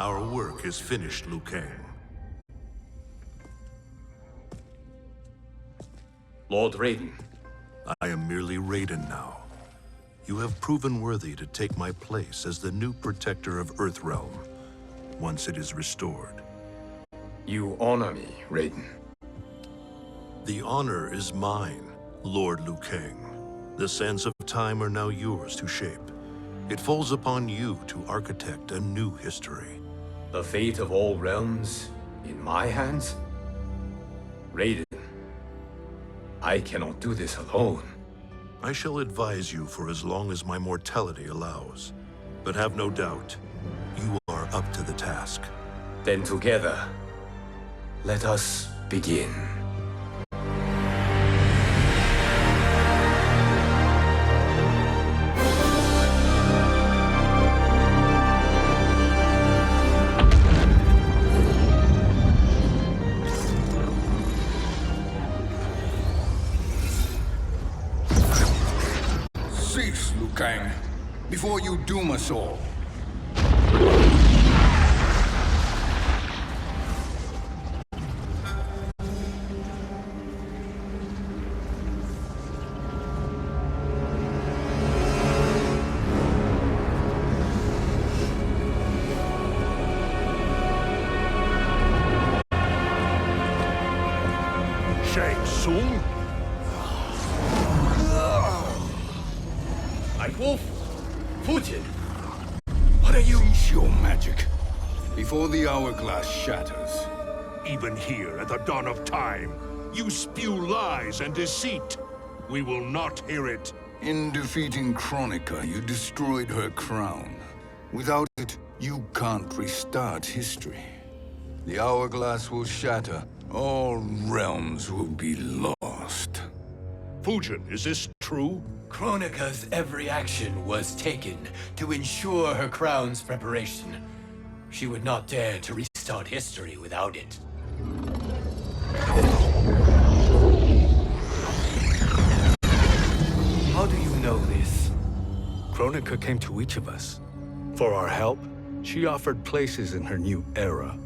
Our work is finished, Liu Kang. Lord Raiden. I am merely Raiden now. You have proven worthy to take my place as the new protector of Earthrealm, once it is restored. You honor me, Raiden. The honor is mine, Lord Liu Kang. The sands of time are now yours to shape. It falls upon you to architect a new history. The fate of all realms in my hands? Raiden, I cannot do this alone. I shall advise you for as long as my mortality allows. But have no doubt, you are up to the task. Then together, let us begin. Cease, Liu Kang, before you doom us all. Shang Tsung? Wolf, Fujin, what are you? Cease your magic, before the hourglass shatters. Even here at the dawn of time, you spew lies and deceit. We will not hear it. In defeating Kronika, you destroyed her crown. Without it, you can't restart history. The hourglass will shatter. All realms will be lost. Fujin, is this true? Kronika's every action was taken to ensure her crown's preparation. She would not dare to restart history without it. How do you know this? Kronika came to each of us. For our help, she offered places in her new era.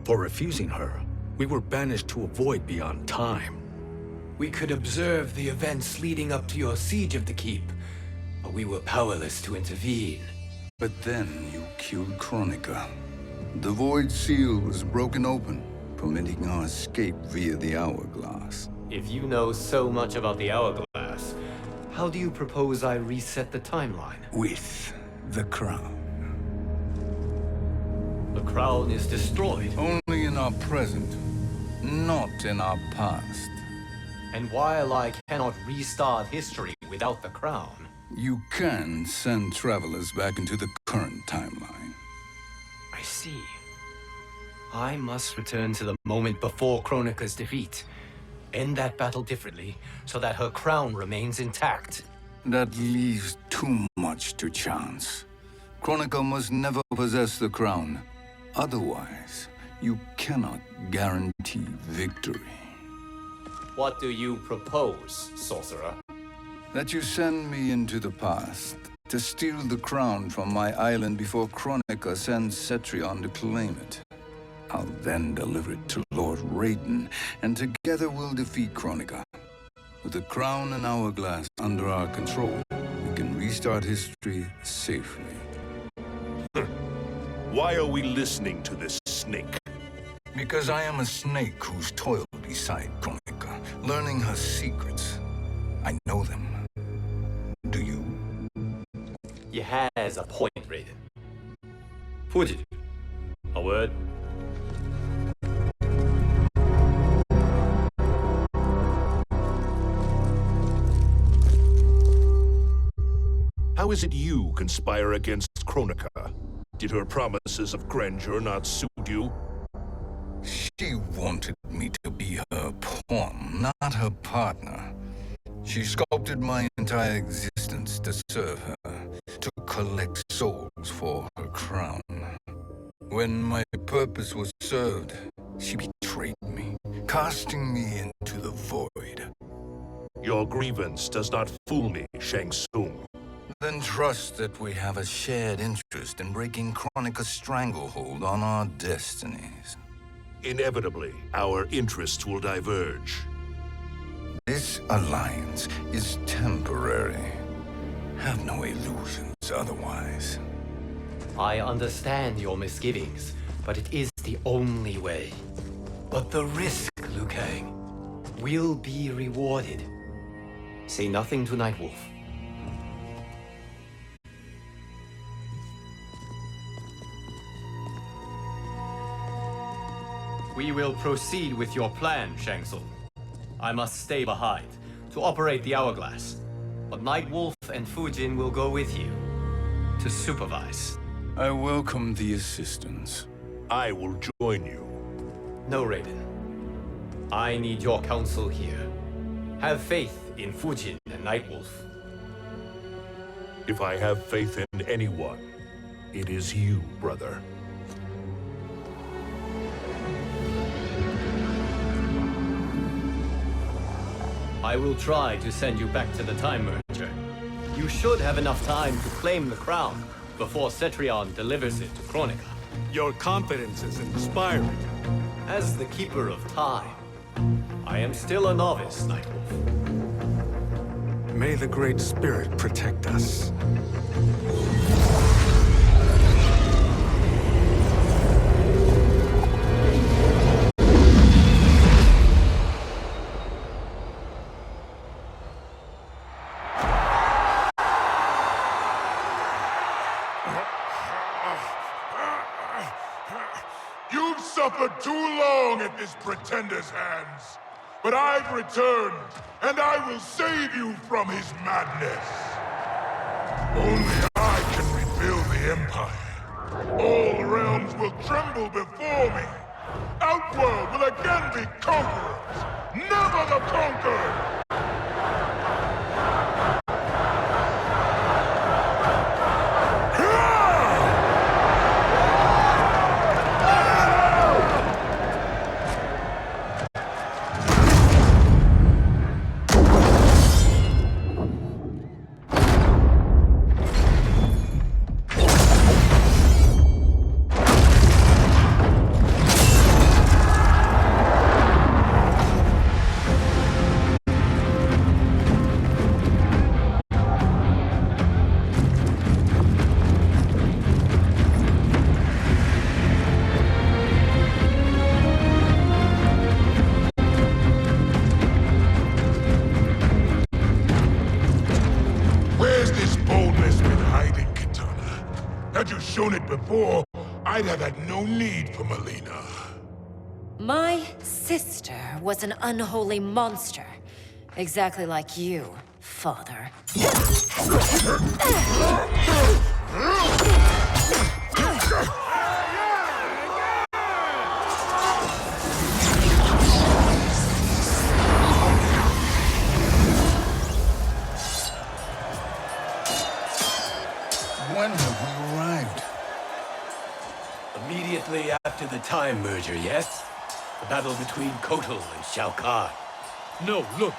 For refusing her, we were banished to a void beyond time. We could observe the events leading up to your siege of the keep, but we were powerless to intervene. But then you killed Kronika. The Void Seal was broken open, permitting our escape via the hourglass. If you know so much about the hourglass, how do you propose I reset the timeline? With the crown. The crown is destroyed. Only in our present, not in our past. And while I cannot restart history without the crown, You can send travelers back into the current timeline. I see. I must return to the moment before Kronika's defeat. End that battle differently, so that her crown remains intact. That leaves too much to chance. Kronika must never possess the crown. Otherwise, you cannot guarantee victory. What do you propose, sorcerer? That you send me into the past to steal the crown from my island before Kronika sends Cetrion to claim it. I'll then deliver it to Lord Raiden, and together we'll defeat Kronika. With the crown and hourglass under our control, we can restart history safely. Why are we listening to this snake? Because I am a snake who's toiled beside Kronika, learning her secrets. I know them. Do you? He has a point, Raiden. Fujin, a word? How is it you conspire against Kronika? Did her promises of grandeur not suit you? She wanted me to be her pawn, not her partner. She sculpted my entire existence to serve her, to collect souls for her crown. When my purpose was served, she betrayed me, casting me into the void. Your grievance does not fool me, Shang Tsung. Then trust that we have a shared interest in breaking Kronika's stranglehold on our destinies. Inevitably, our interests will diverge. This alliance is temporary. Have no illusions otherwise. I understand your misgivings, but it is the only way. But the risk, Liu Kang, will be rewarded. Say nothing to Nightwolf. We will proceed with your plan, Shang Tsung. I must stay behind to operate the hourglass. But Nightwolf and Fujin will go with you to supervise. I welcome the assistance. I will join you. No, Raiden. I need your counsel here. Have faith in Fujin and Nightwolf. If I have faith in anyone, it is you, brother. I will try to send you back to the Time Merger. You should have enough time to claim the crown before Cetrion delivers it to Kronika. Your confidence is inspiring. As the Keeper of Time, I am still a novice, Nightwolf. May the Great Spirit protect us. You've suffered too long at this pretender's hands. But I've returned, and I will save you from his madness. Only I can rebuild the Empire. All realms will tremble before me. Outworld will again be conquerors, never the conquered! Had you shown it before, I'd have had no need for Melina. My sister was an unholy monster. Exactly like you, father. When have we arrived? Immediately after the Time Merger, yes? The battle between Kotal and Shao Kahn. No, look!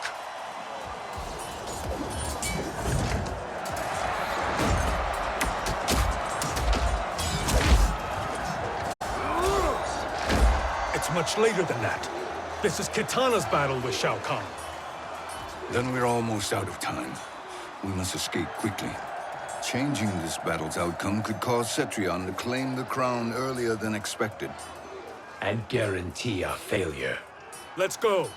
It's much later than that. This is Kitana's battle with Shao Kahn. Then we're almost out of time. We must escape quickly. Changing this battle's outcome could cause Cetrion to claim the crown earlier than expected. And guarantee our failure. Let's go!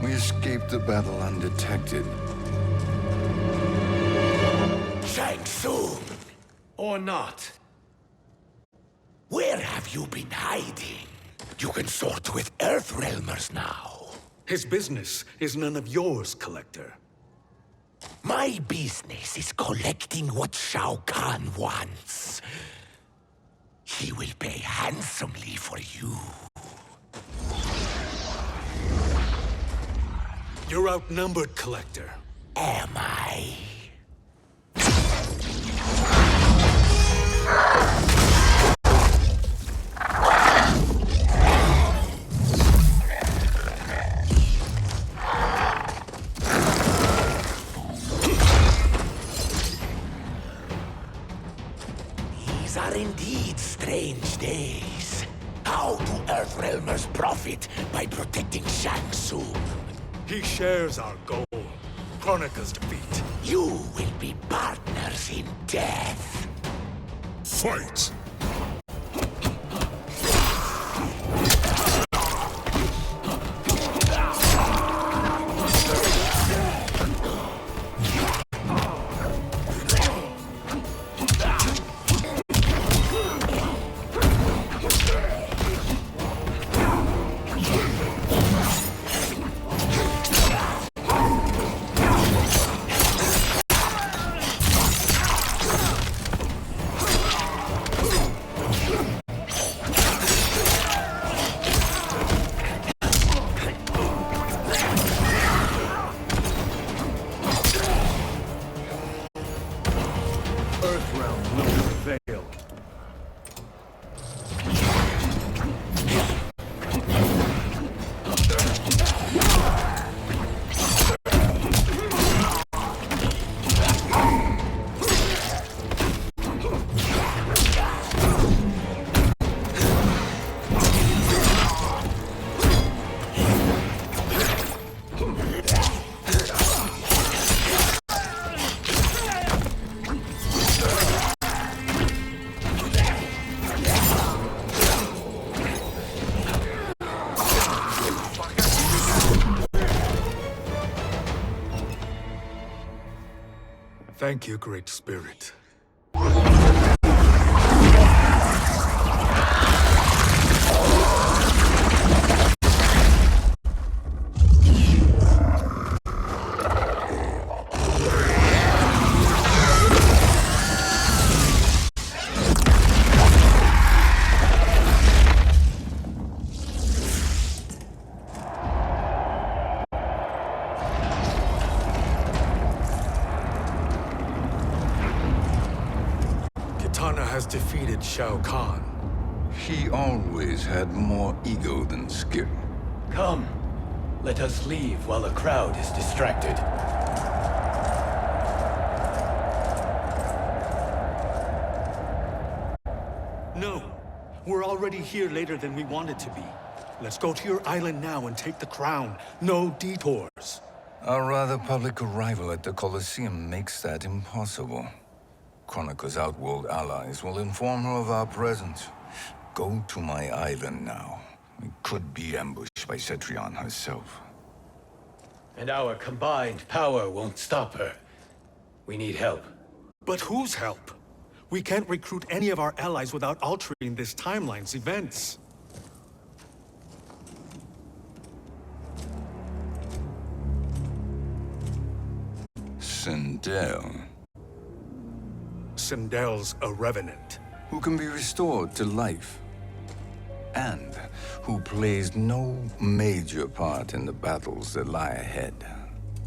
We escaped the battle undetected. Shang Tsung! Or not. Where have you been hiding? You can sort with Earthrealmers now. His business is none of yours, Collector. My business is collecting what Shao Kahn wants. He will pay handsomely for you. You're outnumbered, Collector. Am I? These are indeed strange days. How do Earthrealmers profit by protecting Shang Tsung? He shares our goal. Kronika's defeat. You will be partners in death. Fight! Earthrealm will prevail. Thank you, Great Spirit. Kitana has defeated Shao Kahn. He always had more ego than skill. Come, let us leave while the crowd is distracted. No, we're already here later than we wanted to be. Let's go to your island now and take the crown. No detours. Our rather public arrival at the Colosseum makes that impossible. Kronika's outworld allies will inform her of our presence. Go to my island now. We could be ambushed by Cetrion herself. And our combined power won't stop her. We need help. But whose help? We can't recruit any of our allies without altering this timeline's events. Sindel, Sindel's a revenant. who can be restored to life, and who plays no major part in the battles that lie ahead.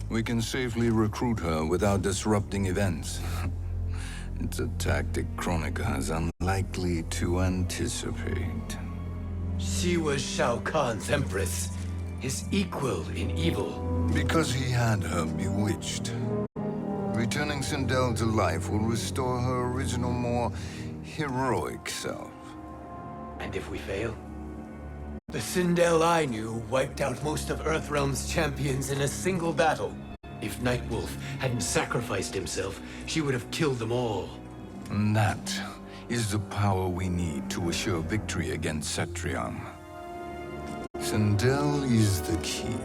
We can safely recruit her without disrupting events. It's a tactic Kronika is unlikely to anticipate. She was Shao Kahn's empress, his equal in evil. Because he had her bewitched. Returning Sindel to life will restore her original, more heroic self. And if we fail? The Sindel I knew wiped out most of Earthrealm's champions in a single battle. If Nightwolf hadn't sacrificed himself, she would have killed them all. And that is the power we need to assure victory against Cetrion. Sindel is the key.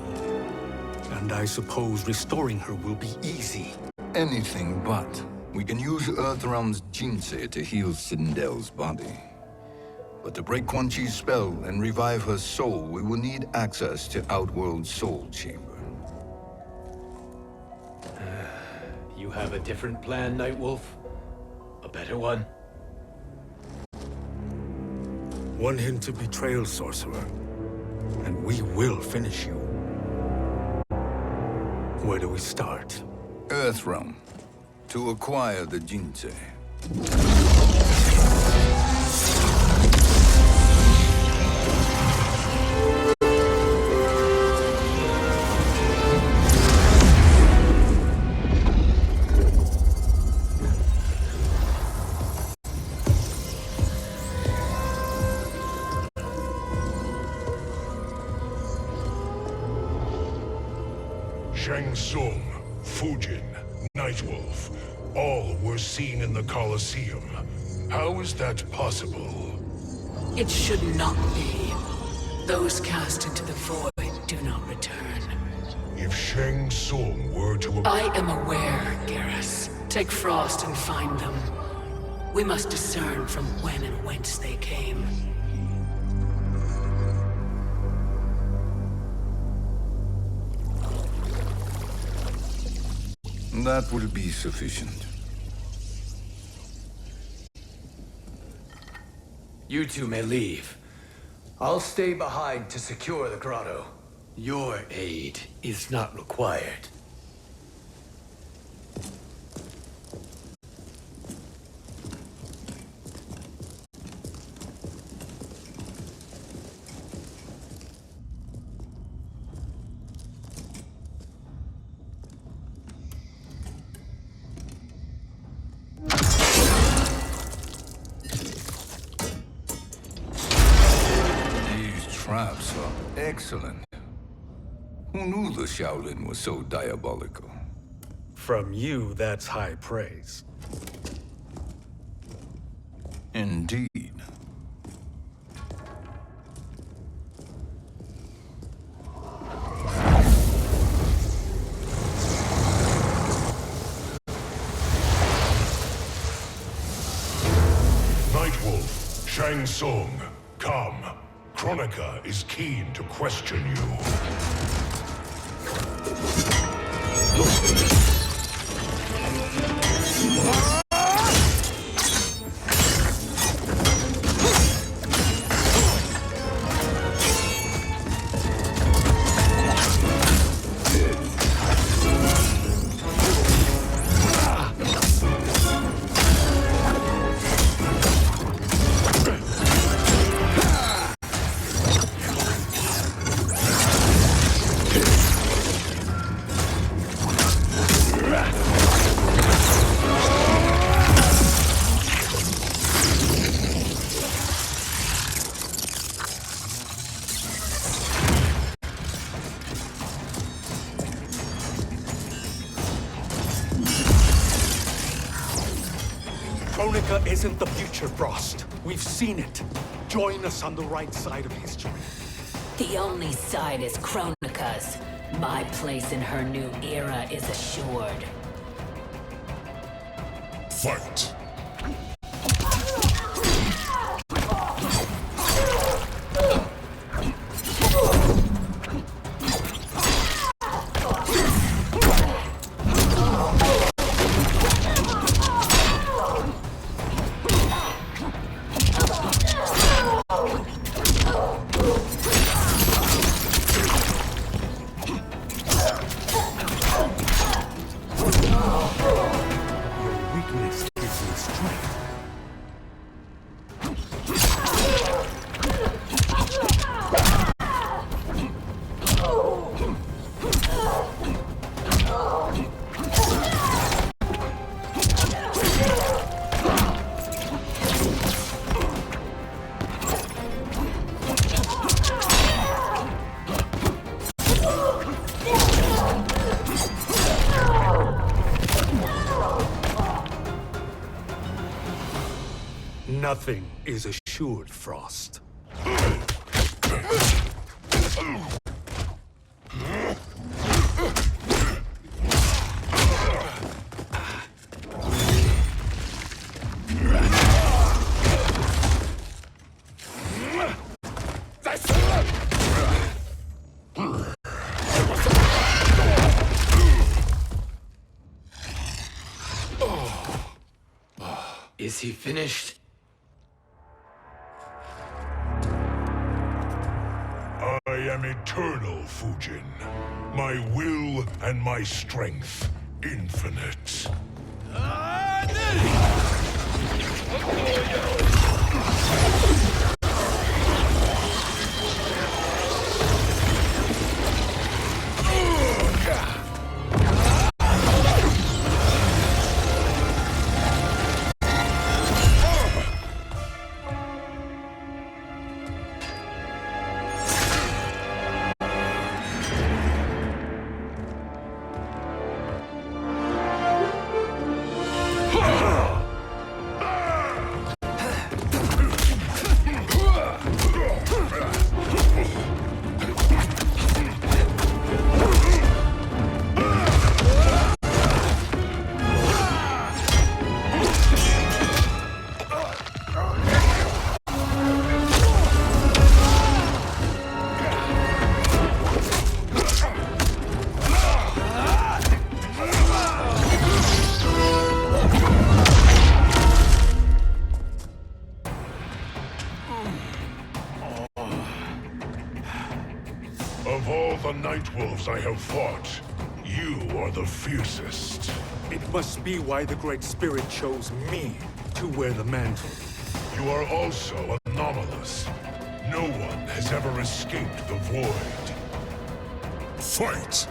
And I suppose restoring her will be easy. Anything but. We can use Earthrealm's Jinsei to heal Sindel's body. But to break Quan Chi's spell and revive her soul, we will need access to Outworld's Soul Chamber. You have a different plan, Nightwolf? A better one? One hint to betrayal, Sorcerer, and we will finish you. Where do we start? Earthrealm. To acquire the Jinsei. Shang Tsung, Fujin, Nightwolf, all were seen in the Colosseum. How is that possible? It should not be. Those cast into the void do not return. If Shang Tsung were to... I am aware, Garrus. Take Frost and find them. We must discern from when and whence they came. That will be sufficient. You two may leave. I'll stay behind to secure the grotto. Your aid is not required. Traps are excellent. Who knew the Shaolin was so diabolical? From you, that's high praise. Indeed. Nightwolf, Shang Tsung, come. Kronika is keen to question you. Kronika isn't the future, Frost. We've seen it. Join us on the right side of history. The only side is Kronika's. My place in her new era is assured. Fight! Nothing is assured, Frost. he finished? I am eternal, Fujin. My will and my strength infinite. Of all the Nightwolves I have fought, you are the fiercest. It must be why the Great Spirit chose me to wear the mantle. You are also anomalous. No one has ever escaped the void. Fight!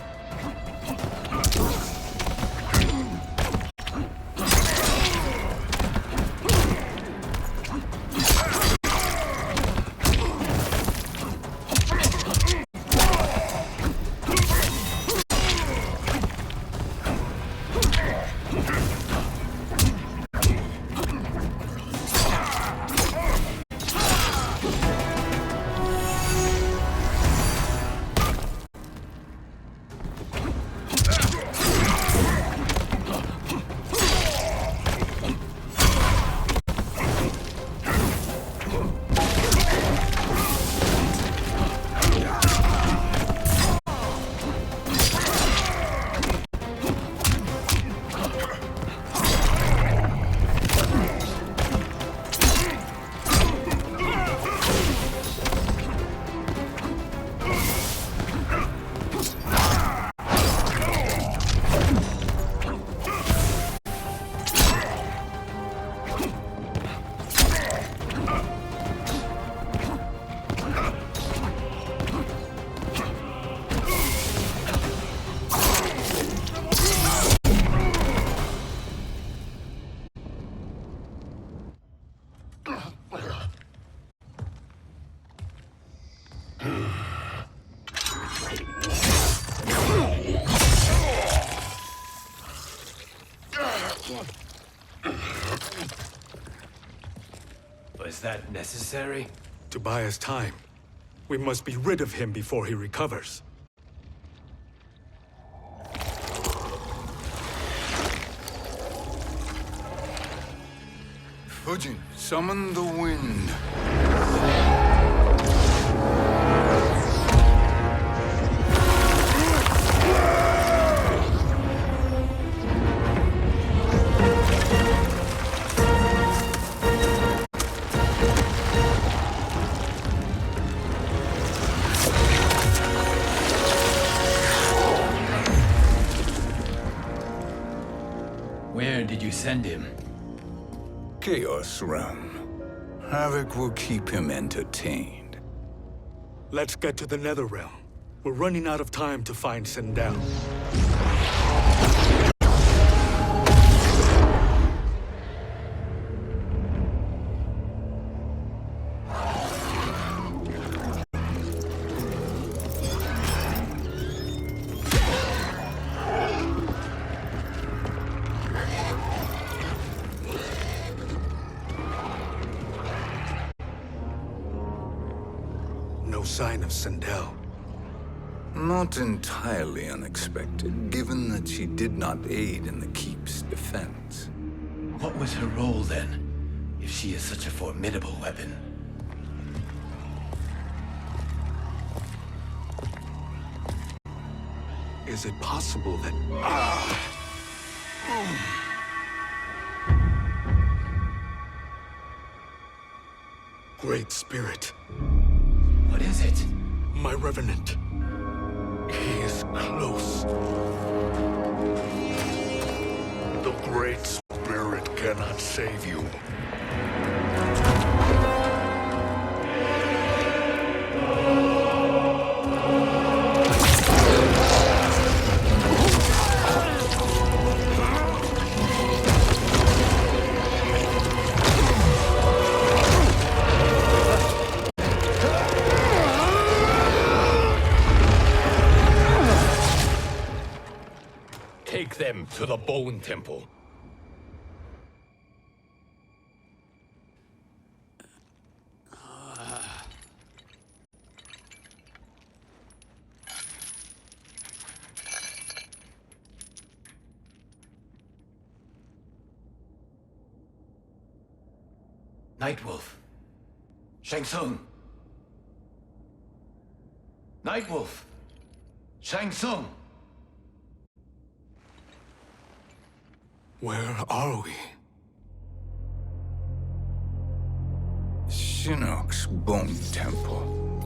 Was that necessary? To buy us time. We must be rid of him before he recovers. Fujin, summon the wind. Where did you send him? Chaos Realm. Havoc will keep him entertained. Let's get to the Netherrealm. We're running out of time to find Sindel. No sign of Sindel. Not entirely unexpected, given that she did not aid in the Keep's defense. What was her role then, if she is such a formidable weapon? Is it possible that... Great Spirit. What is it? My Revenant. He is close. The Great Spirit cannot save you. Take them to the Bone Temple. Nightwolf. Shang Tsung. Nightwolf. Shang Tsung. Where are we? Shinnok's Bone Temple.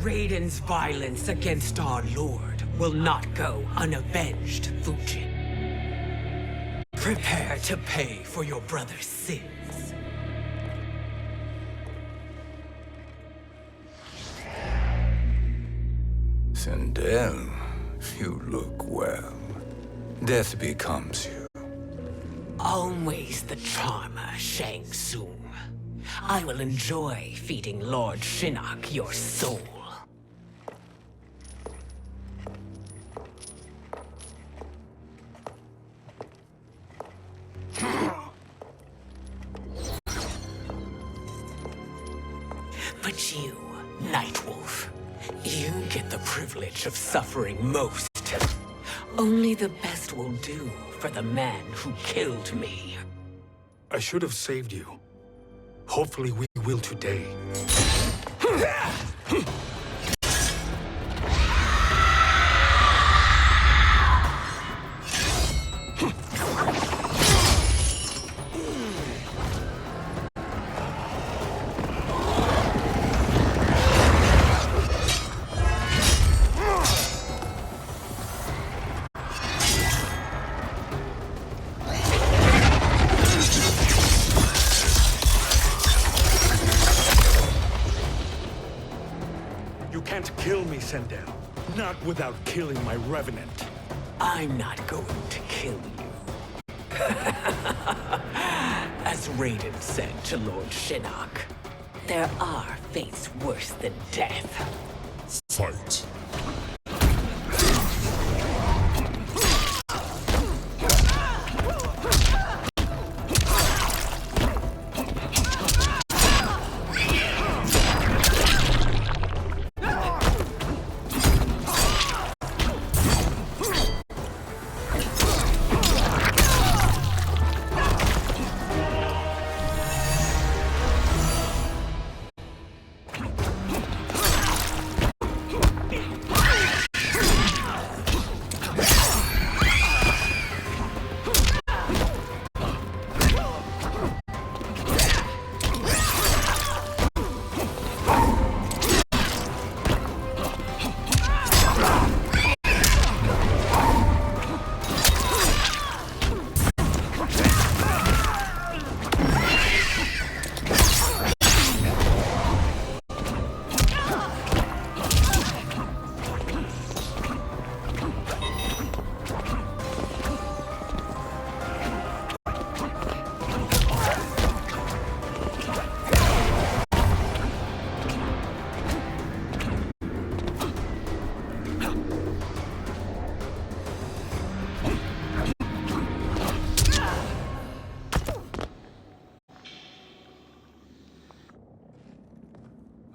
Raiden's violence against our Lord will not go unavenged, Fujin. Prepare to pay for your brother's sins. Sindel, you look well. Death becomes you. Always the charmer, Shang Tsung. I will enjoy feeding Lord Shinnok your soul. But you, Nightwolf, you get the privilege of suffering most. Only the best will do for the man who killed me. I should have saved you. Hopefully we will today. You can't kill me, Sindel. Not without killing my Revenant. I'm not going to kill you. As Raiden said to Lord Shinnok, there are fates worse than death. Fight.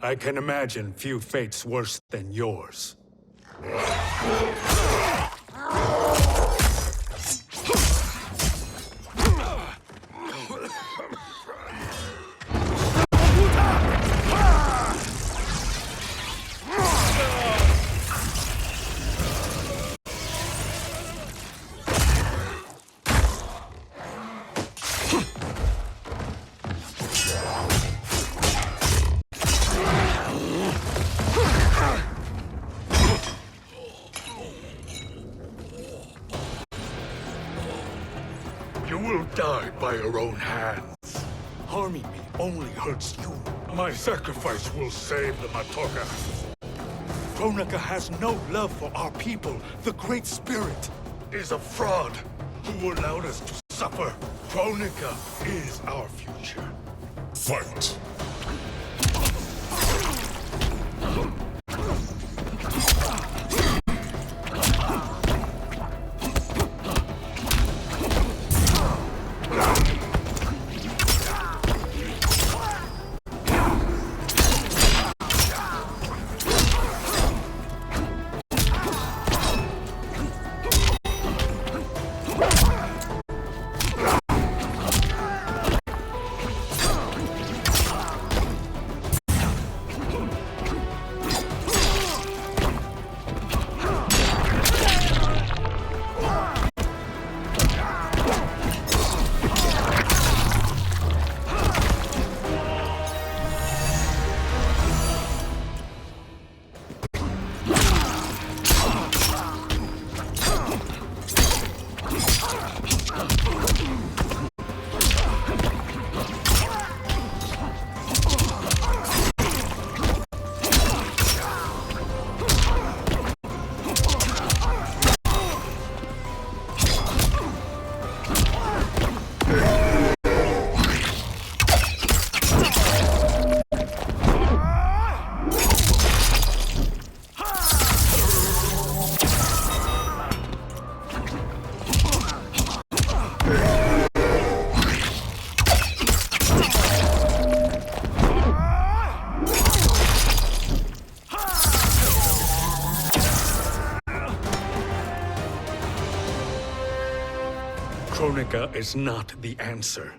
I can imagine few fates worse than yours. die by your own hands. Harming me only hurts you. My sacrifice will save the Matoka. Kronika has no love for our people. The Great Spirit is a fraud who allowed us to suffer. Kronika is our future. Fight! Kronika is not the answer.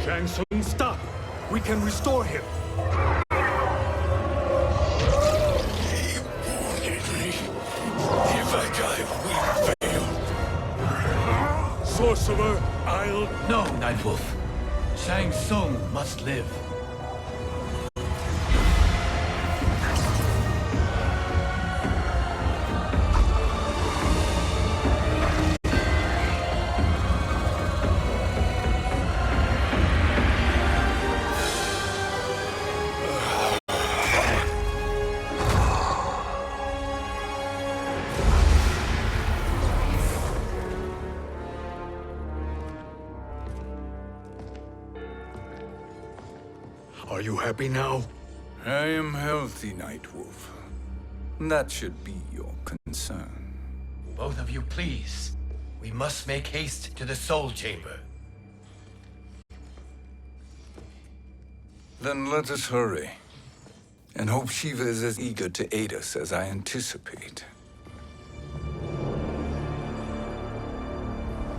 Shang Tsung, stop! We can restore him! If I die, we fail. Sorcerer, I'll... No, Nightwolf. Shang Tsung must live. Are you happy now? I am healthy, Nightwolf. That should be your concern. Both of you, please. We must make haste to the Soul Chamber. Then let us hurry. And hope Shiva is as eager to aid us as I anticipate.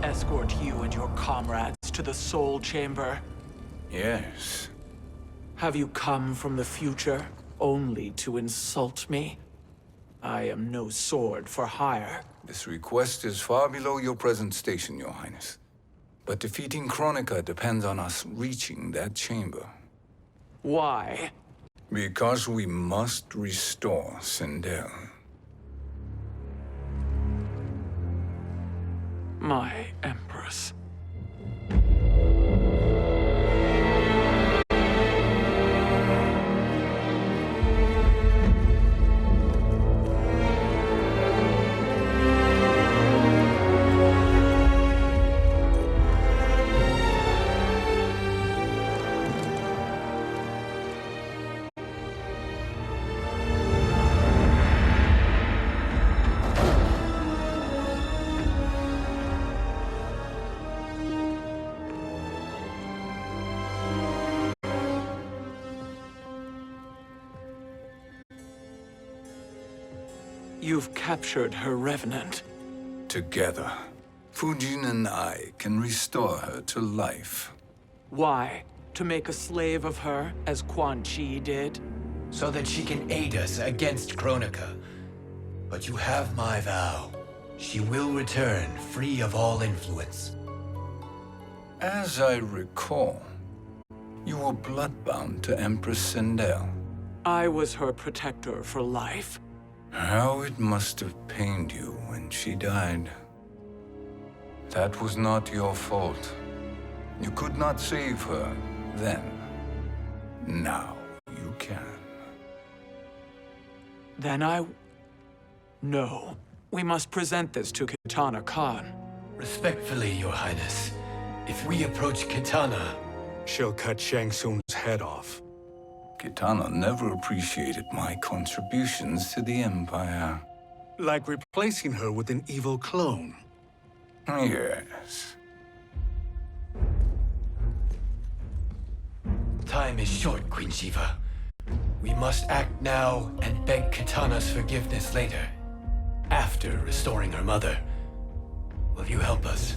Escort you and your comrades to the Soul Chamber. Yes. Have you come from the future only to insult me? I am no sword for hire. This request is far below your present station, Your Highness. But defeating Kronika depends on us reaching that chamber. Why? Because we must restore Sindel. My Empress. You've captured her revenant. Together, Fujin and I can restore her to life. Why? To make a slave of her, as Quan Chi did? So that she can aid us against Kronika. But you have my vow. She will return free of all influence. As I recall, You were bloodbound to Empress Sindel. I was her protector for life. How it must have pained you when she died. That was not your fault. You could not save her then. Now you can. Then No. We must present this to Kitana Khan. Respectfully, Your Highness, if we approach Kitana, She'll cut Shang Tsung's head off. Kitana never appreciated my contributions to the Empire. Like replacing her with an evil clone. Yes. time is short, Queen Shiva. We must act now and beg Kitana's forgiveness later, after restoring her mother. Will you help us?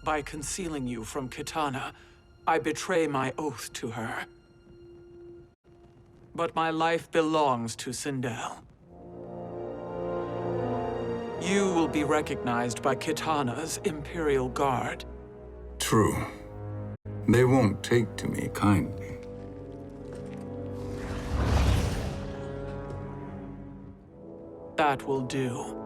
By concealing you from Kitana, I betray my oath to her. But my life belongs to Sindel. You will be recognized by Kitana's Imperial Guard. True. They won't take to me kindly. That will do.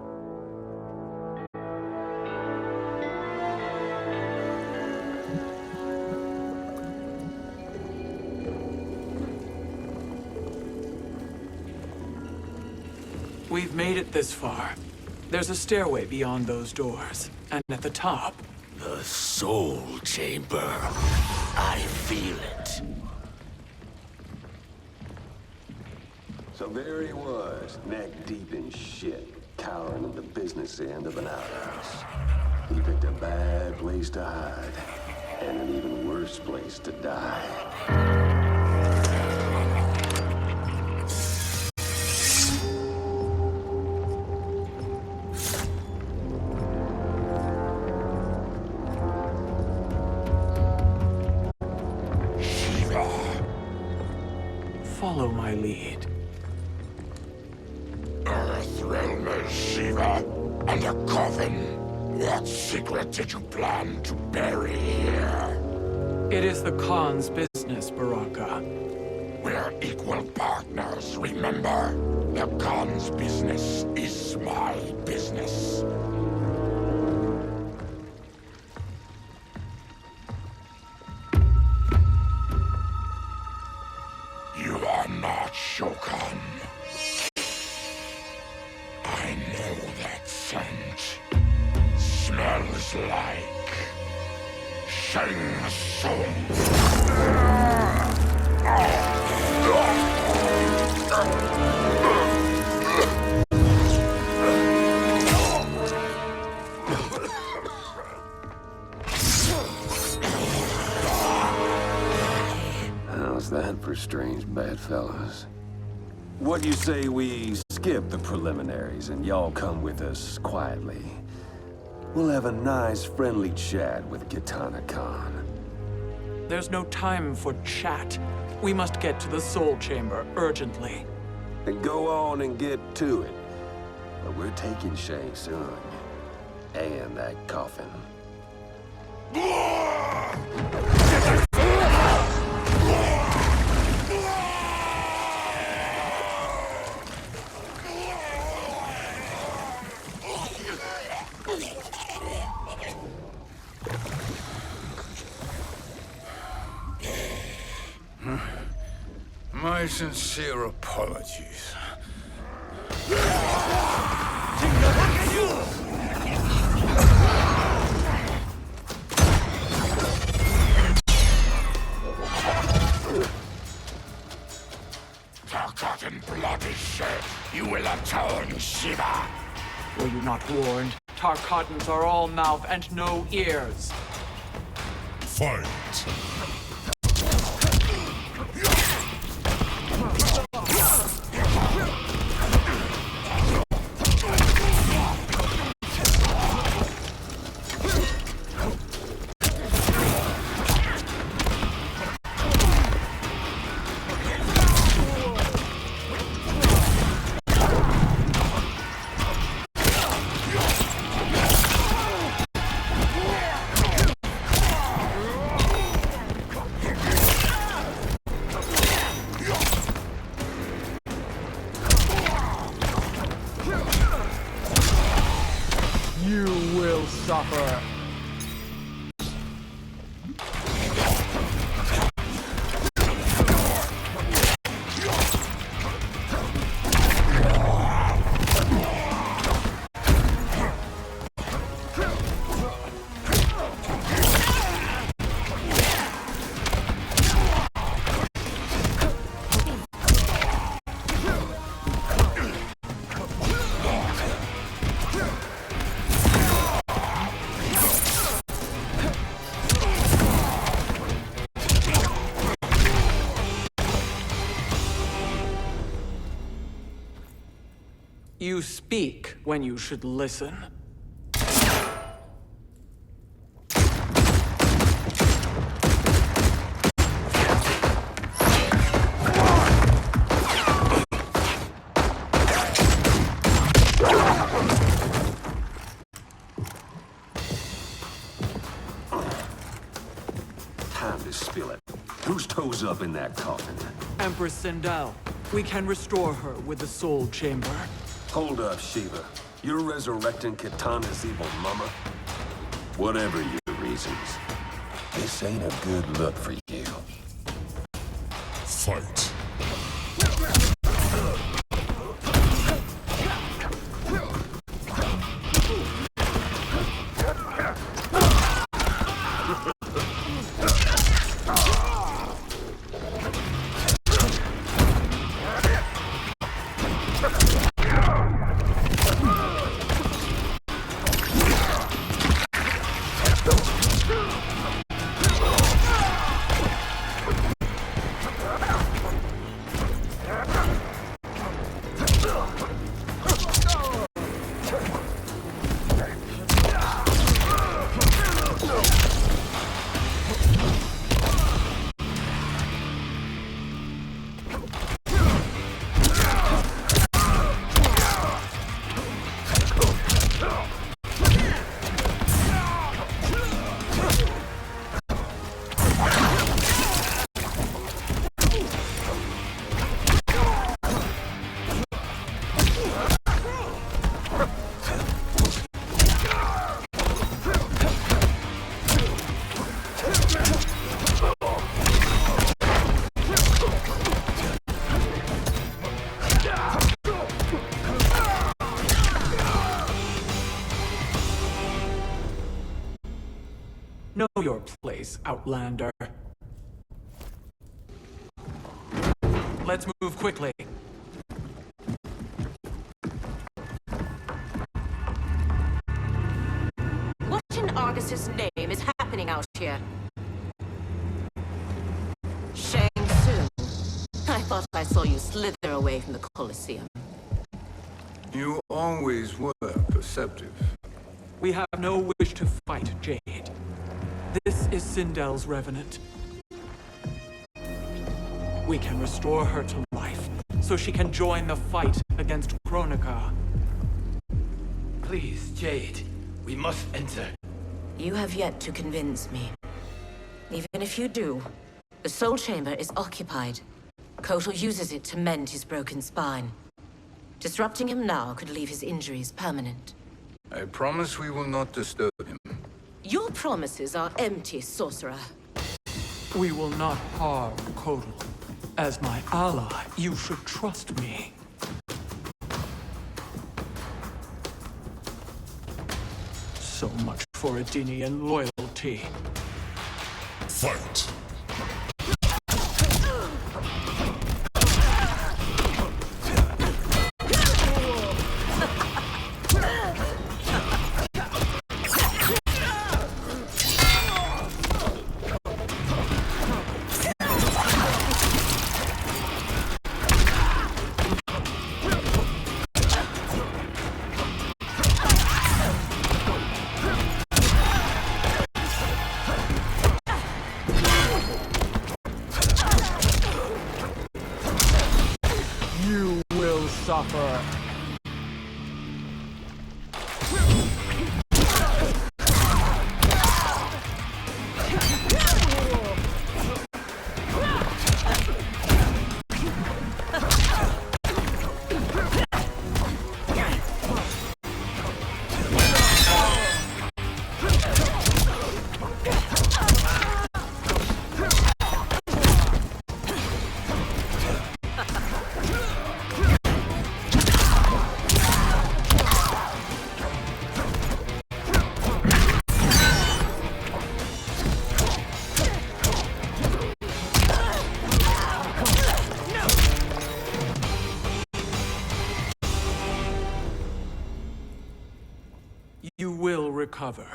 We've made it this far. There's a stairway beyond those doors, and at the top... The Soul Chamber. I feel it. So there he was, neck deep in shit, cowering at the business end of an outhouse. He picked a bad place to hide, and an even worse place to die. Follow my lead. Earthrealm is Shiva, and a coffin. What secret did you plan to bury here? It is the Khan's business, Baraka. We're equal partners, remember? The Khan's business is my business. You are not Shokan. I know that scent. Smells like Shang Tsung. How's that for strange bedfellows? What do you say we skip the preliminaries and y'all come with us quietly? We'll have a nice, friendly chat with Kitana Khan. There's no time for chat. We must get to the Soul Chamber urgently. Then go on and get to it. But we're taking Shang Tsung. And that coffin. My sincere apologies. Forgotten blood is shed. You will atone, Shiva. Were you not warned? Tarkatans are all mouth and no ears. Fight! You speak when you should listen. Time to spill it. Whose toes up in that coffin? Empress Sindel. We can restore her with the Soul Chamber. Hold up, Shiva. You're resurrecting Kitana's evil mama? Whatever your reasons, this ain't a good look for you. Fight. Know your place, Outlander. Let's move quickly. What in Argus's name is happening out here? Shang Tsung. I thought I saw you slither away from the Colosseum. You always were perceptive. We have no wish to fight, Jade. This is Sindel's Revenant. We can restore her to life, so she can join the fight against Kronika. Please, Jade, we must enter. You have yet to convince me. Even if you do, the Soul Chamber is occupied. Kotal uses it to mend his broken spine. Disrupting him now could leave his injuries permanent. I promise we will not disturb him. Your promises are empty, sorcerer. We will not harm Kotal. As my ally, you should trust me. So much for Adenian loyalty. Fight. You will suffer. You will recover.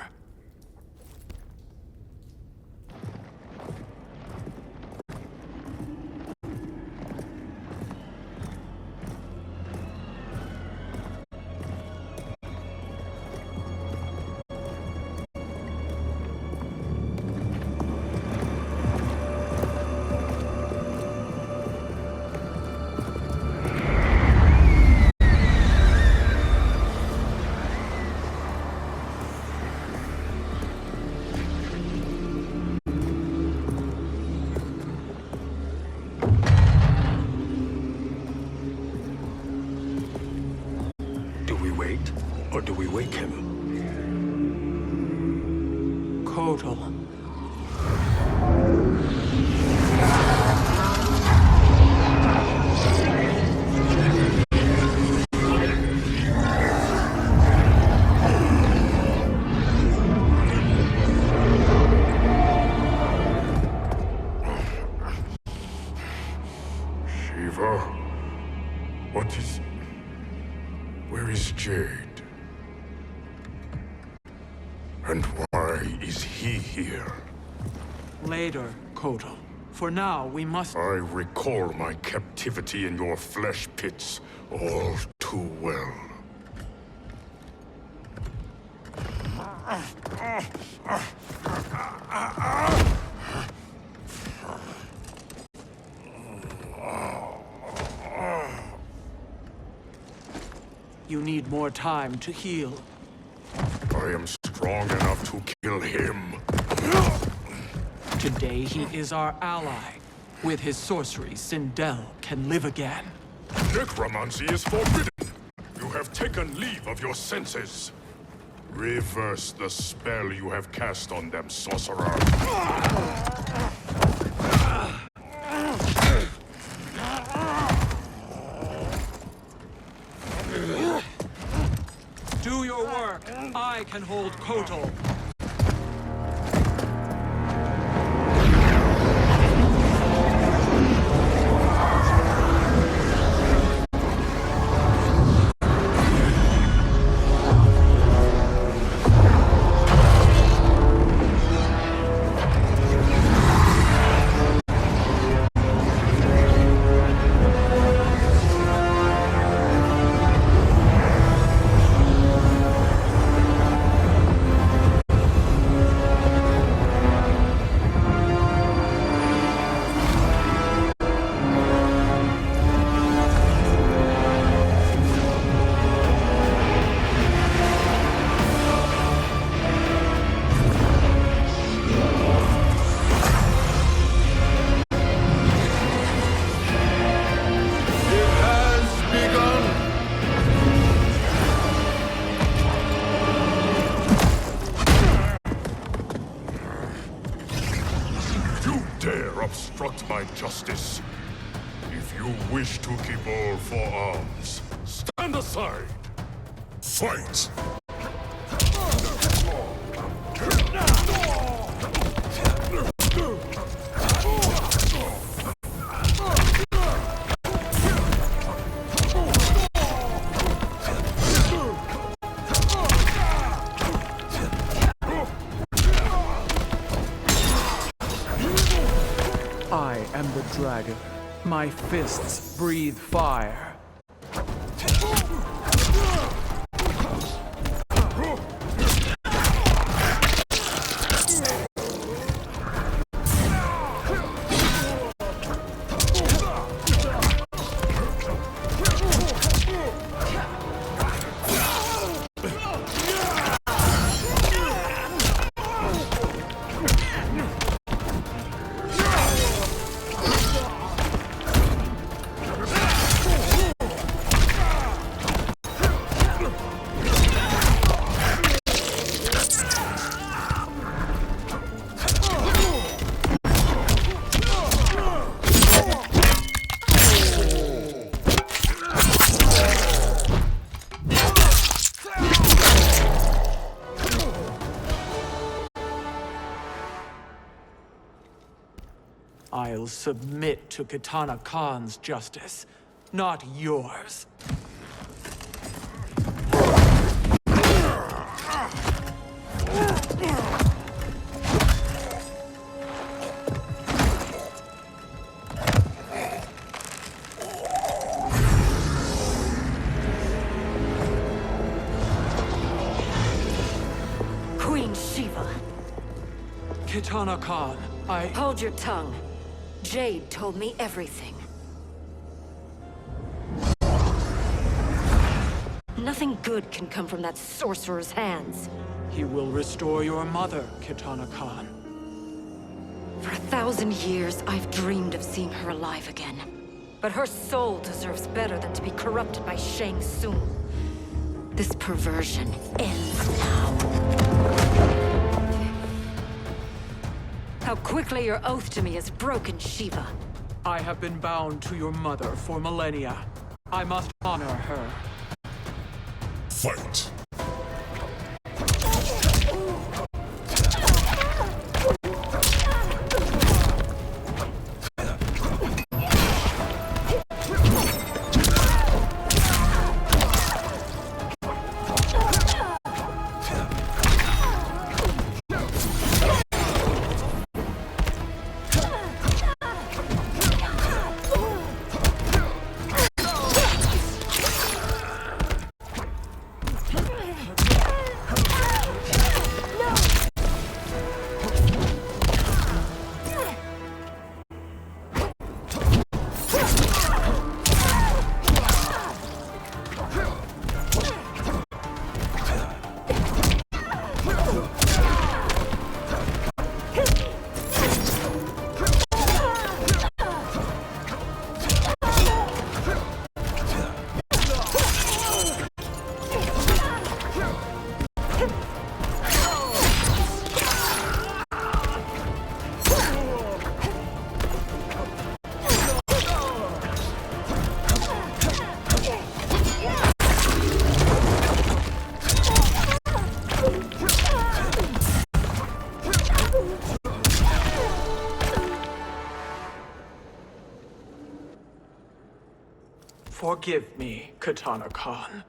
Or do we wake him? Kotal. Shiva? What is... Where is Jade? And why is he here? Later, Kotal. For now, we must... I recall my captivity in your flesh pits all too well. You need more time to heal. I am strong enough to kill him. Today, he is our ally. With his sorcery, Sindel can live again. Necromancy is forbidden. You have taken leave of your senses. Reverse the spell you have cast on them, sorcerer. Do your work. I can hold Kotal. Obstruct my justice. If you wish to keep all four arms, stand aside. Fight! I am the dragon. My fists breathe fire. I'll submit to Kitana Khan's justice, not yours. Queen Shiva. Kitana Khan, Hold your tongue. Jade told me everything. Nothing good can come from that sorcerer's hands. He will restore your mother, Kitana Khan. For 1,000 years, I've dreamed of seeing her alive again. But her soul deserves better than to be corrupted by Shang Tsung. This perversion ends now. How quickly your oath to me has broken, Shiva. I have been bound to your mother for millennia. I must honor her. Fight! Forgive me, Katana Khan.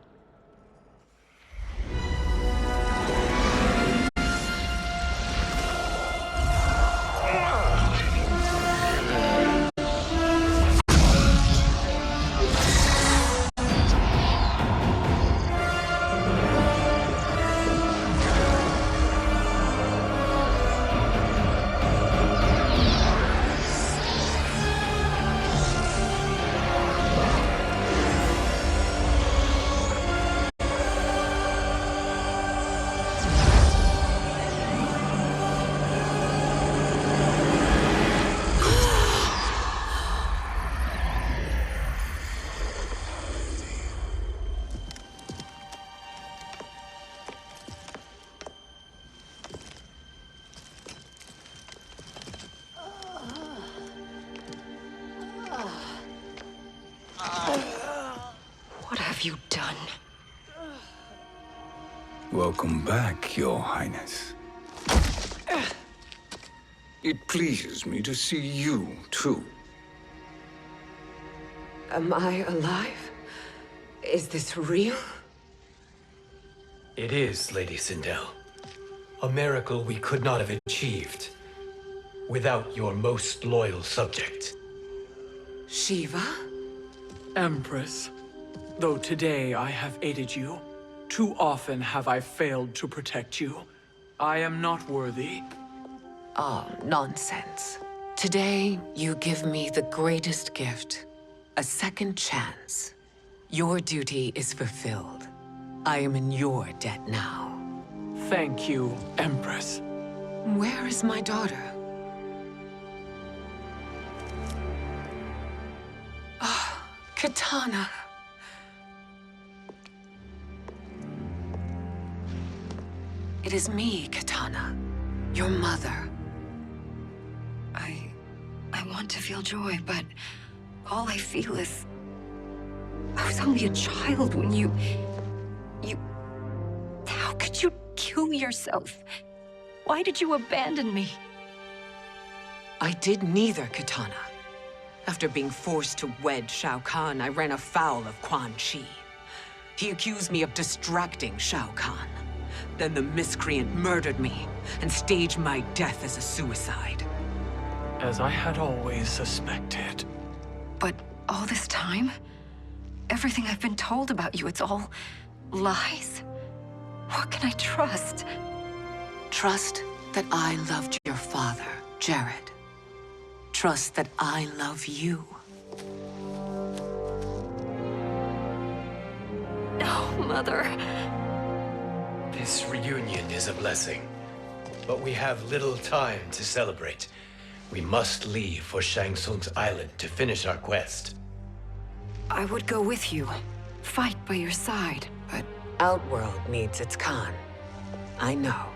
What have you done? Welcome back, Your Highness. It pleases me to see you, too. Am I alive? Is this real? It is, Lady Sindel. A miracle we could not have achieved without your most loyal subject. Shiva? Empress, though today I have aided you, too often have I failed to protect you. I am not worthy. Oh, nonsense. Today, you give me the greatest gift. A second chance. Your duty is fulfilled. I am in your debt now. Thank you, Empress. Where is my daughter? Ah, Katana. It is me, Katana. Your mother. I want to feel joy, but all I feel is... I was only a child when you... How could you kill yourself? Why did you abandon me? I did neither, Katana. After being forced to wed Shao Kahn, I ran afoul of Quan Chi. He accused me of distracting Shao Kahn. Then the miscreant murdered me and staged my death as a suicide. As I had always suspected. But all this time? Everything I've been told about you, it's all lies? What can I trust? Trust that I loved your father, Jared. Trust that I love you. No, Mother. This reunion is a blessing, but we have little time to celebrate. We must leave for Shang Tsung's island to finish our quest. I would go with you, fight by your side, but Outworld needs its Khan. I know.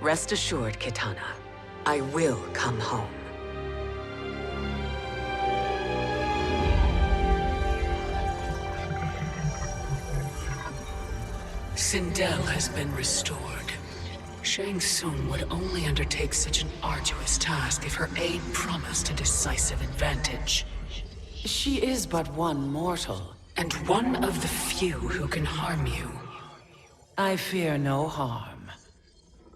Rest assured, Kitana. I will come home. Sindel has been restored. Shang Tsung would only undertake such an arduous task if her aid promised a decisive advantage. She is but one mortal, and one of the few who can harm you. I fear no harm.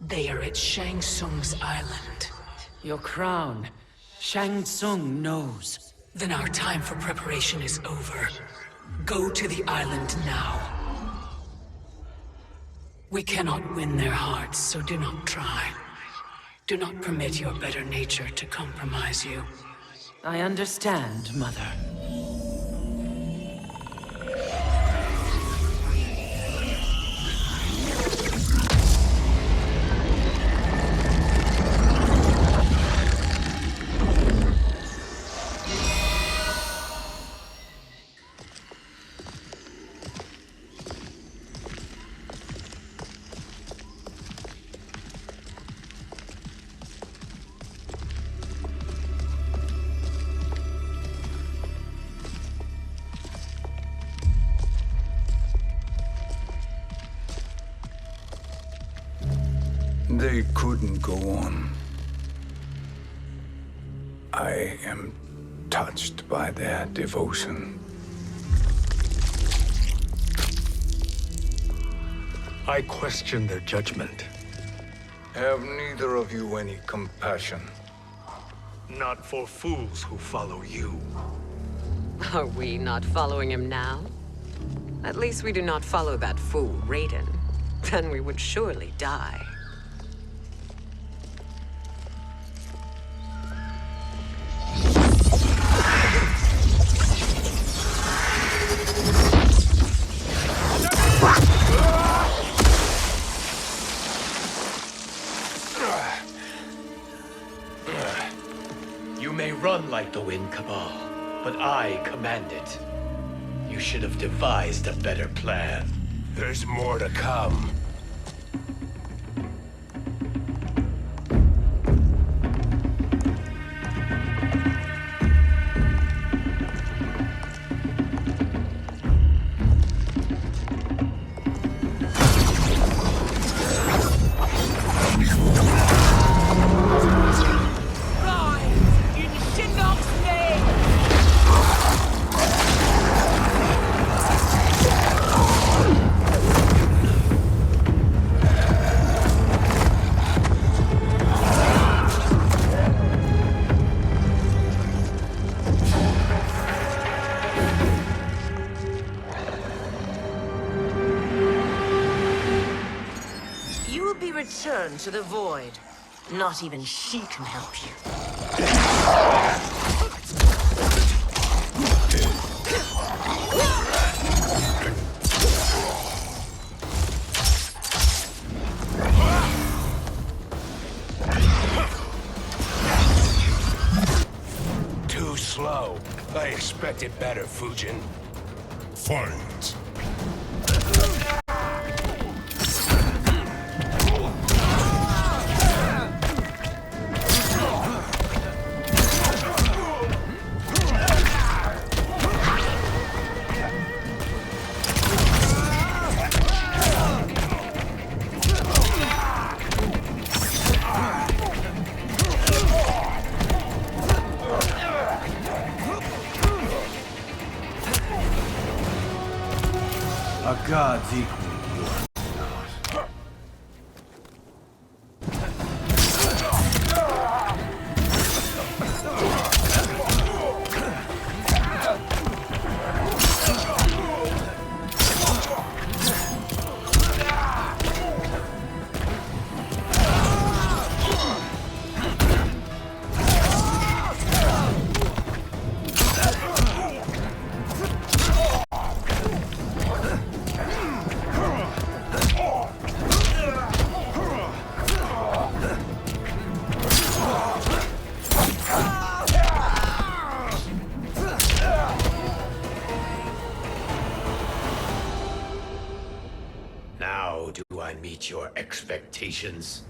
They are at Shang Tsung's island. Your crown, Shang Tsung knows. Then our time for preparation is over. Go to the island now. We cannot win their hearts, so do not try. Do not permit your better nature to compromise you. I understand, Mother. They couldn't go on. I am touched by their devotion. I question their judgment. Have neither of you any compassion? Not for fools who follow you. Are we not following him now? At least we do not follow that fool, Raiden. Then we would surely die. You may run like the wind, Cabal, but I command it. You should have devised a better plan. There's more to come. Return to the void. Not even she can help you. Too slow. I expected better, Fujin. Fight. A god's equal. meet your expectations.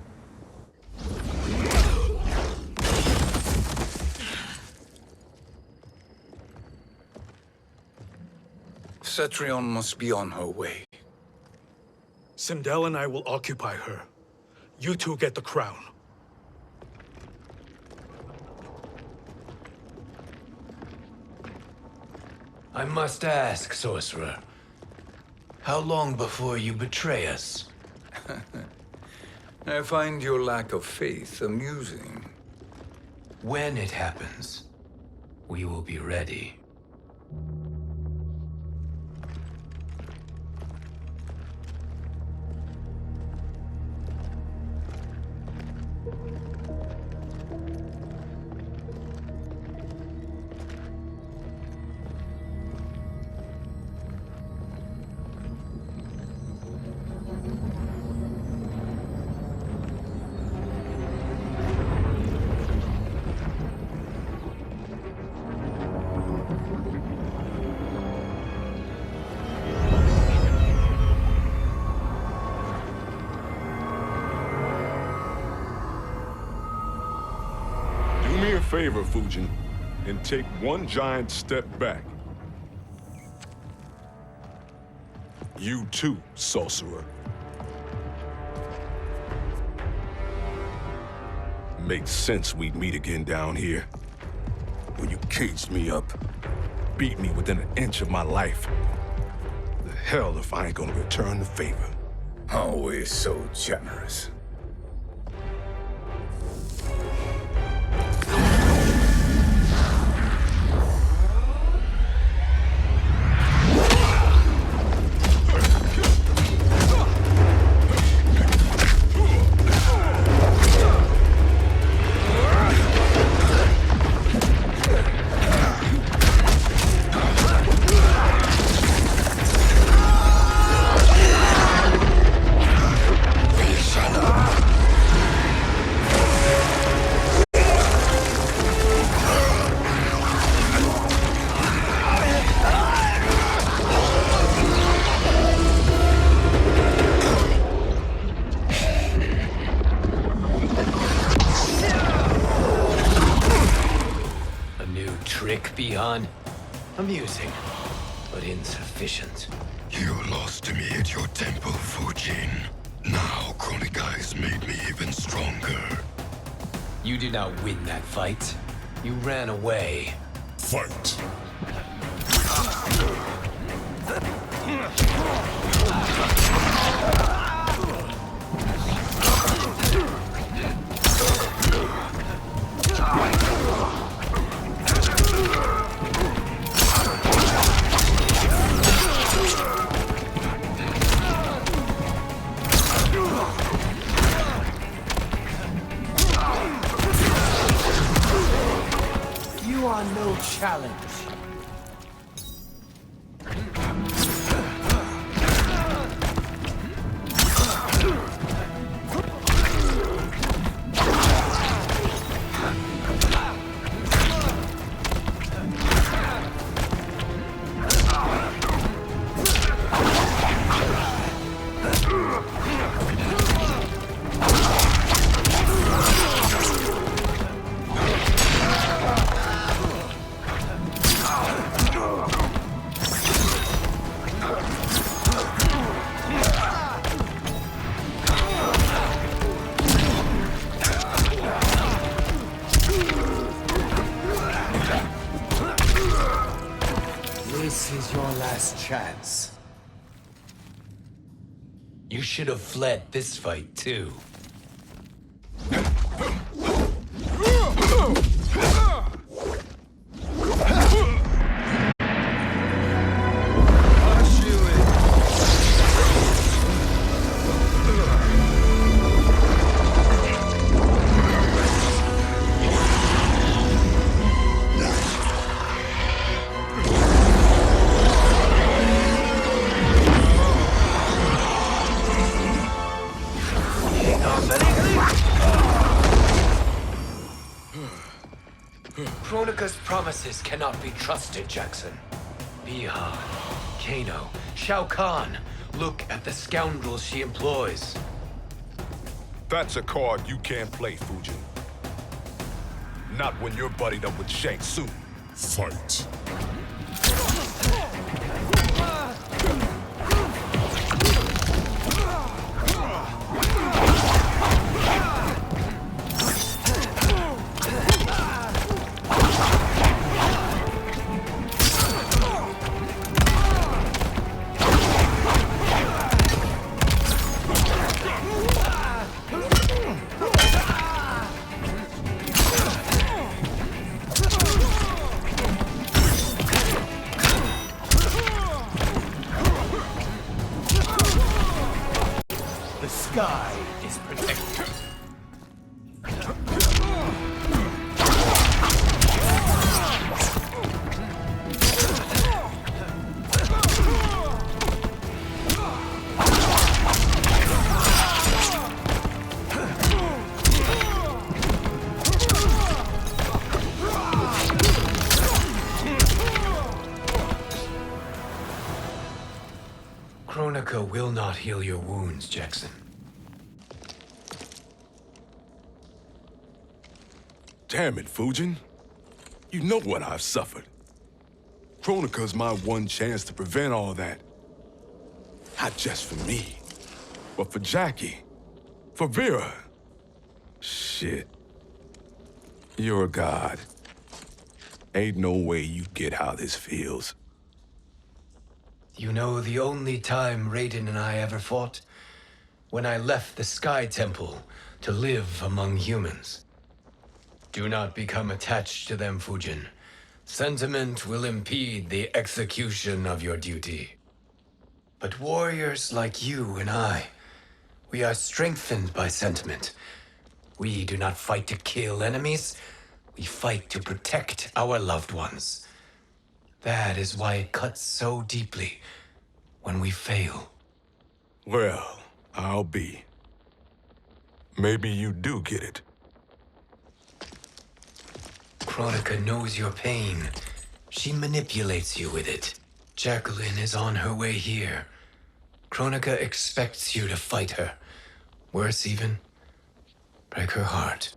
Cetrion must be on her way. Sindel and I will occupy her. You two get the crown. I must ask, sorcerer. How long before you betray us? I find your lack of faith amusing. When it happens, we will be ready. Do me a favor, Fujin, and take one giant step back. You too, sorcerer. Makes sense we'd meet again down here. When you caged me up, beat me within an inch of my life. The hell if I ain't gonna return the favor. Always so generous. Amusing, but insufficient. You lost to me at your temple, Fujin. Now Kronika has made me even stronger. You did not win that fight. You ran away. Fight! You are no challenge. This is your last chance. You should have fled this fight, too. Kronika's promises cannot be trusted, Jackson. Bihan, Kano, Shao Kahn. Look at the scoundrels she employs. That's a card you can't play, Fujin. Not when you're buddied up with Shang Tsung. Fight. The sky is protected. Kronika will not heal your wounds, Jackson. Damn it, Fujin. You know what I've suffered. Kronika's my one chance to prevent all that. Not just for me, but for Jackie, for Vera. Shit. You're a god. Ain't no way you get how this feels. You know the only time Raiden and I ever fought? When I left the Sky Temple to live among humans. Do not become attached to them, Fujin. Sentiment will impede the execution of your duty. But warriors like you and I, we are strengthened by sentiment. We do not fight to kill enemies. We fight to protect our loved ones. That is why it cuts so deeply when we fail. Well, I'll be. Maybe you do get it. Kronika knows your pain. She manipulates you with it. Jacqueline is on her way here. Kronika expects you to fight her. Worse even, break her heart.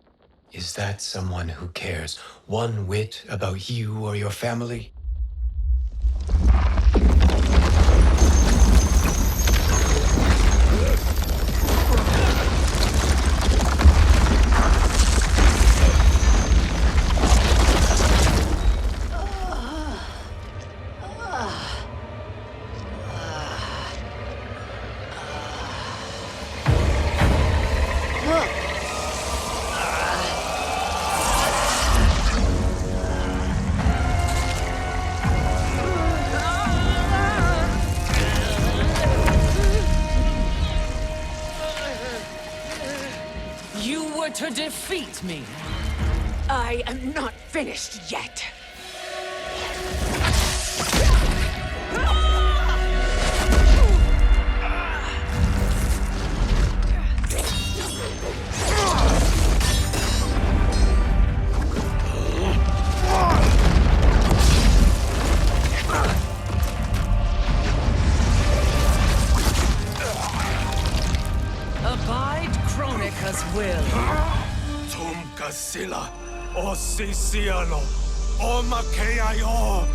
Is that someone who cares one whit about you or your family? To defeat me. I am not finished yet. Abide Kronika's will. Sila, o Sisialo, o Makeayo.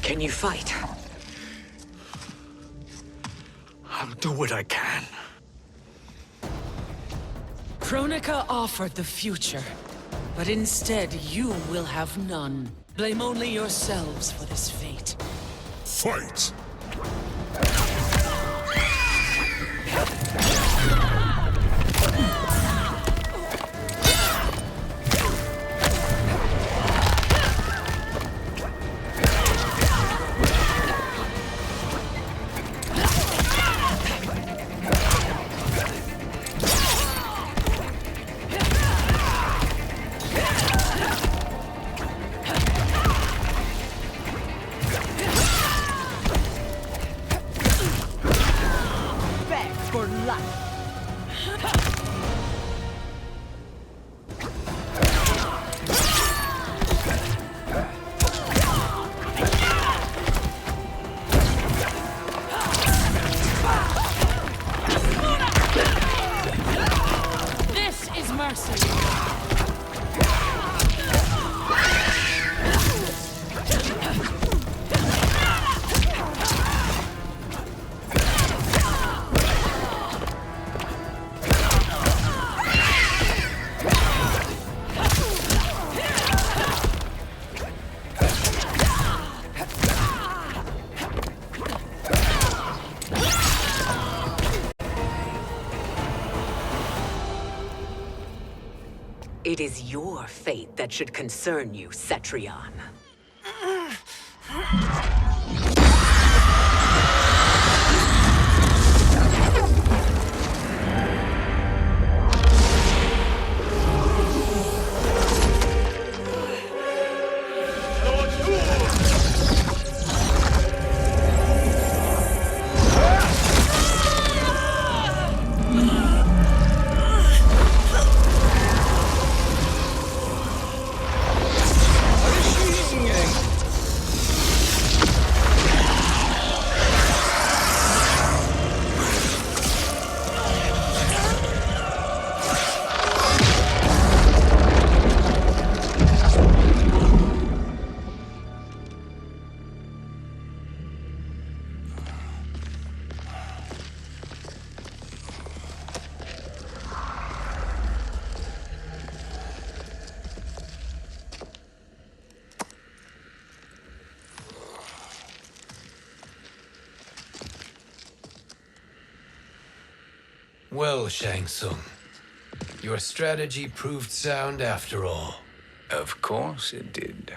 Can you fight? I'll do what I can. Kronika offered the future, but instead you will have none. Blame only yourselves for this fate. Fight! It is your fate that should concern you, Cetrion. Well, Shang Tsung, your strategy proved sound after all. Of course it did.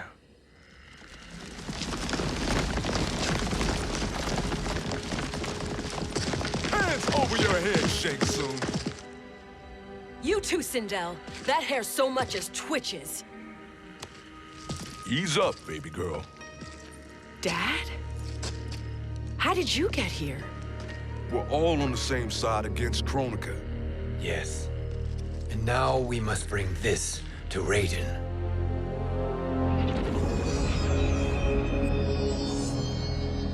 Hands over your head, Shang Tsung. You too, Sindel. That hair so much as twitches. Ease up, baby girl. Dad? How did you get here? We're all on the same side against Kronika. Yes. And now we must bring this to Raiden.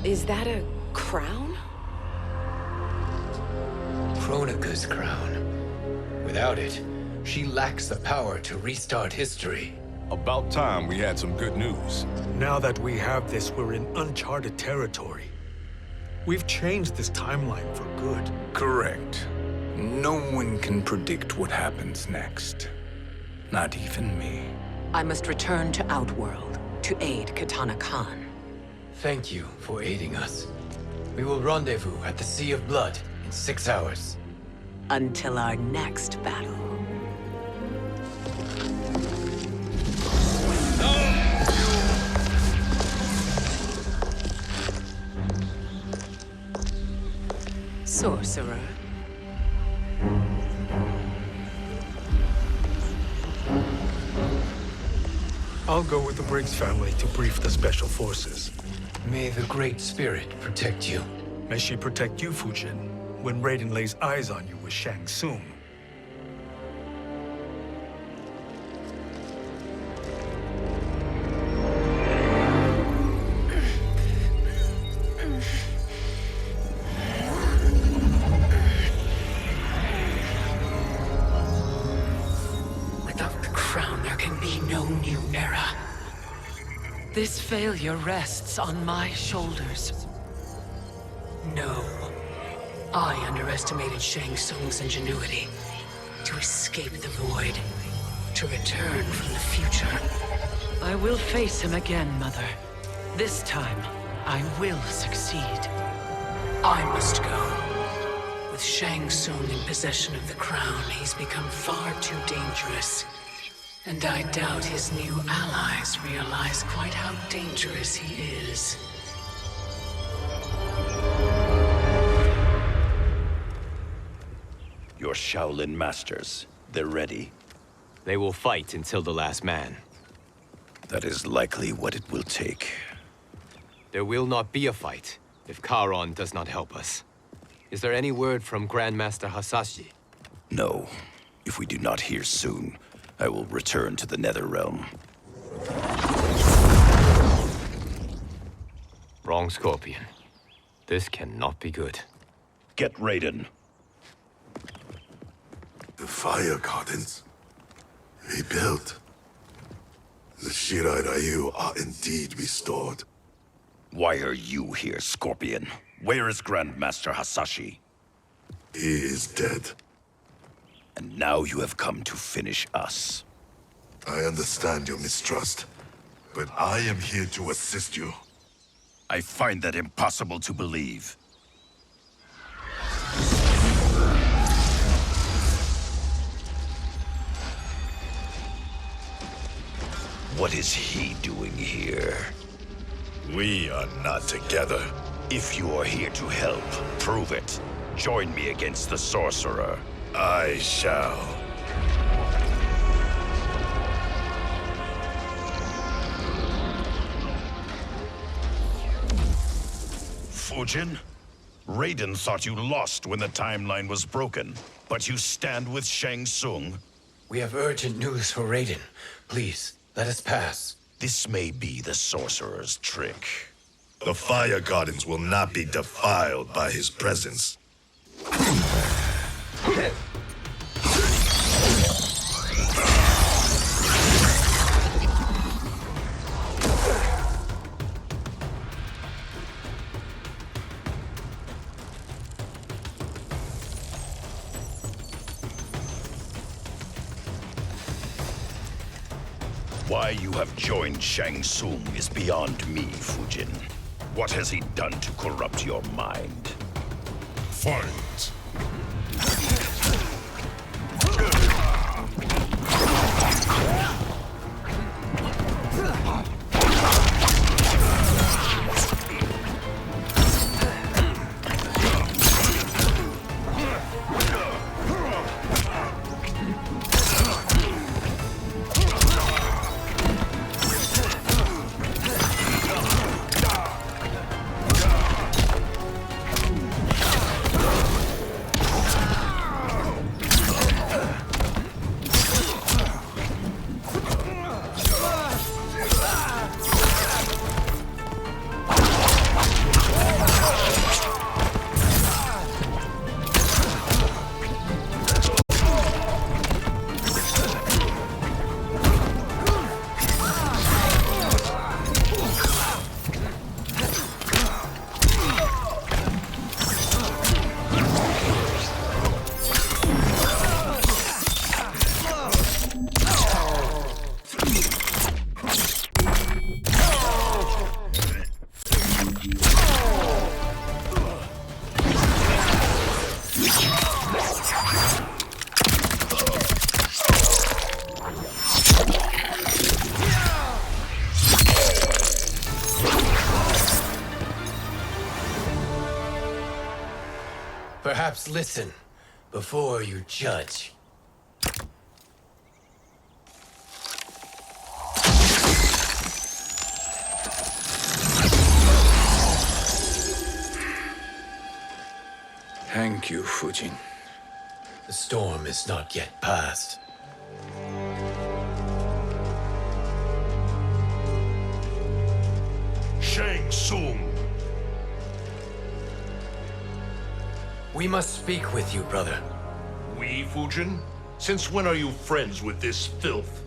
Is that a crown? Kronika's crown. Without it, she lacks the power to restart history. About time we had some good news. Now that we have this, we're in uncharted territory. We've changed this timeline for good. Correct. No one can predict what happens next. Not even me. I must return to Outworld to aid Katana Khan. Thank you for aiding us. We will rendezvous at the Sea of Blood in 6 hours. Until our next battle. Sorcerer. I'll go with the Briggs family to brief the Special Forces. May the Great Spirit protect you. May she protect you, Fujin, when Raiden lays eyes on you with Shang Tsung. Without the crown, there can be no new era. This failure rests on my shoulders. No. I underestimated Shang Tsung's ingenuity. To escape the void. To return from the future. I will face him again, Mother. This time, I will succeed. I must go. With Shang Tsung in possession of the crown, he's become far too dangerous. And I doubt his new allies realize quite how dangerous he is. Your Shaolin masters, they're ready. They will fight until the last man. That is likely what it will take. There will not be a fight if Charon does not help us. Is there any word from Grandmaster Hasashi? No. If we do not hear soon, I will return to the Netherrealm. Wrong, Scorpion. This cannot be good. Get Raiden. The fire gardens. Rebuilt. The Shirai Ryu are indeed restored. Why are you here, Scorpion? Where is Grandmaster Hasashi? He is dead. And now you have come to finish us. I understand your mistrust, but I am here to assist you. I find that impossible to believe. What is he doing here? We are not together. If you are here to help, prove it. Join me against the sorcerer. I shall. Fujin? Raiden thought you lost when the timeline was broken, but you stand with Shang Tsung? We have urgent news for Raiden. Please, let us pass. This may be the sorcerer's trick. The Fire Gardens will not be defiled by his presence. Why you have joined Shang Tsung is beyond me, Fujin. What has he done to corrupt your mind? Fight! Perhaps listen before you judge. Thank you, Fujin. The storm is not yet past. Shang Tsung! We must speak with you, brother. We, Fujin? Since when are you friends with this filth?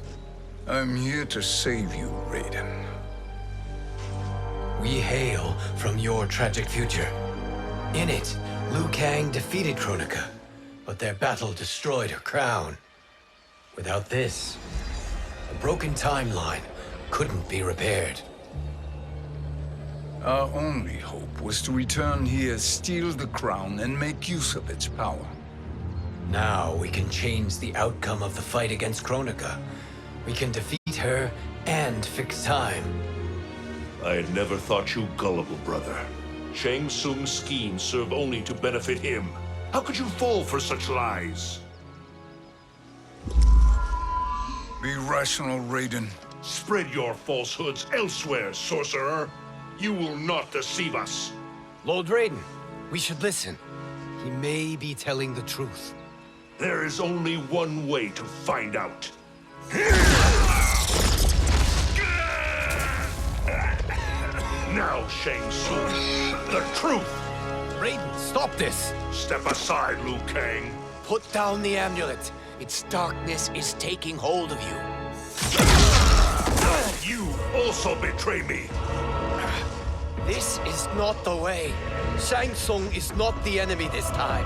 I'm here to save you, Raiden. We hail from your tragic future. In it, Liu Kang defeated Kronika, but their battle destroyed her crown. Without this, a broken timeline couldn't be repaired. Our only hope was to return here, steal the crown, and make use of its power. Now we can change the outcome of the fight against Kronika. We can defeat her and fix time. I had never thought you gullible, brother. Shang Tsung's schemes serve only to benefit him. How could you fall for such lies? Be rational, Raiden. Spread your falsehoods elsewhere, sorcerer. You will not deceive us. Lord Raiden, we should listen. He may be telling the truth. There is only one way to find out. Now, Shang Tsung, the truth! Raiden, stop this! Step aside, Liu Kang. Put down the amulet. Its darkness is taking hold of you. You also betray me. This is not the way. Shang Tsung is not the enemy this time.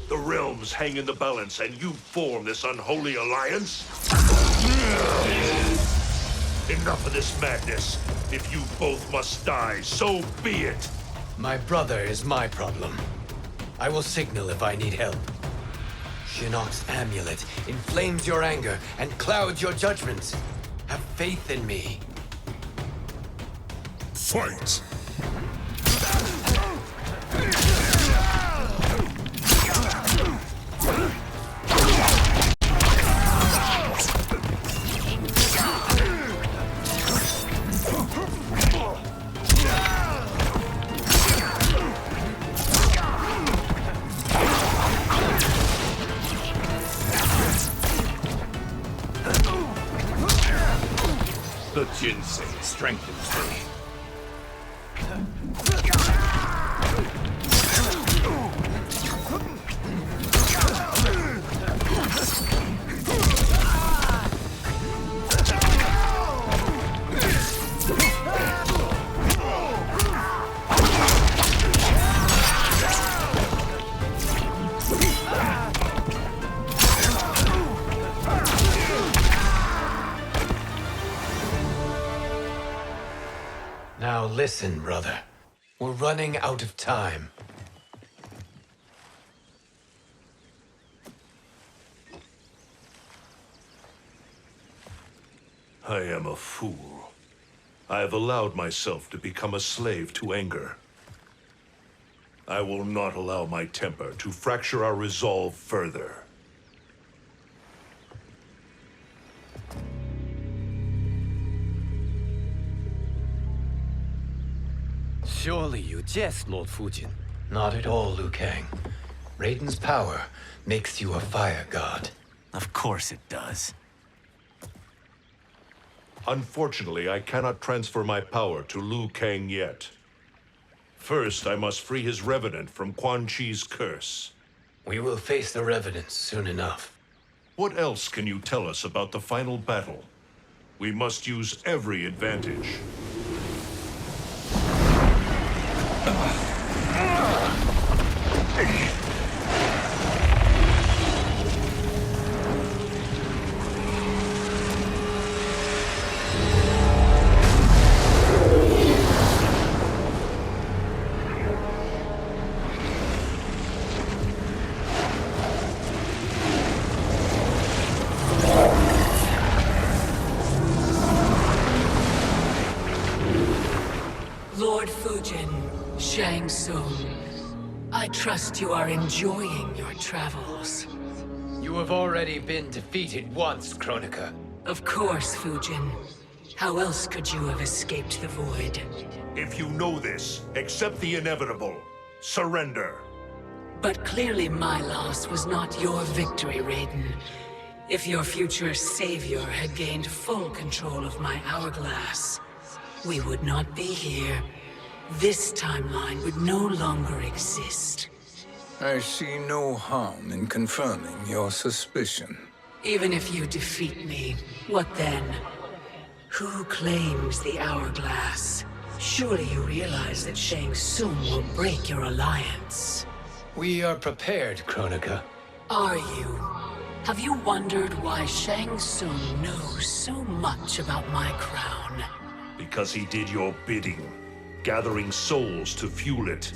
The realms hang in the balance, and you form this unholy alliance? Enough of this madness. If you both must die, so be it. My brother is my problem. I will signal if I need help. Shinnok's amulet inflames your anger and clouds your judgments. Have faith in me. Fight! The ginseng strengthens me. Now listen, brother. We're running out of time. I am a fool. I have allowed myself to become a slave to anger. I will not allow my temper to fracture our resolve further. Surely you jest, Lord Fujin. Not at all, Liu Kang. Raiden's power makes you a fire god. Of course it does. Unfortunately, I cannot transfer my power to Liu Kang yet. First, I must free his revenant from Quan Chi's curse. We will face the revenants soon enough. What else can you tell us about the final battle? We must use every advantage. Lord Fujin, Shang Tsung, I trust you are enjoying your travels. You have already been defeated once, Kronika. Of course, Fujin. How else could you have escaped the void? If you know this, accept the inevitable. Surrender. But clearly my loss was not your victory, Raiden. If your future savior had gained full control of my hourglass, we would not be here. This timeline would no longer exist. I see no harm in confirming your suspicion. Even if you defeat me, what then? Who claims the hourglass? Surely you realize that Shang Tsung will break your alliance. We are prepared, Kronika. Are you? Have you wondered why Shang Tsung knows so much about my crown? Because he did your bidding, gathering souls to fuel it.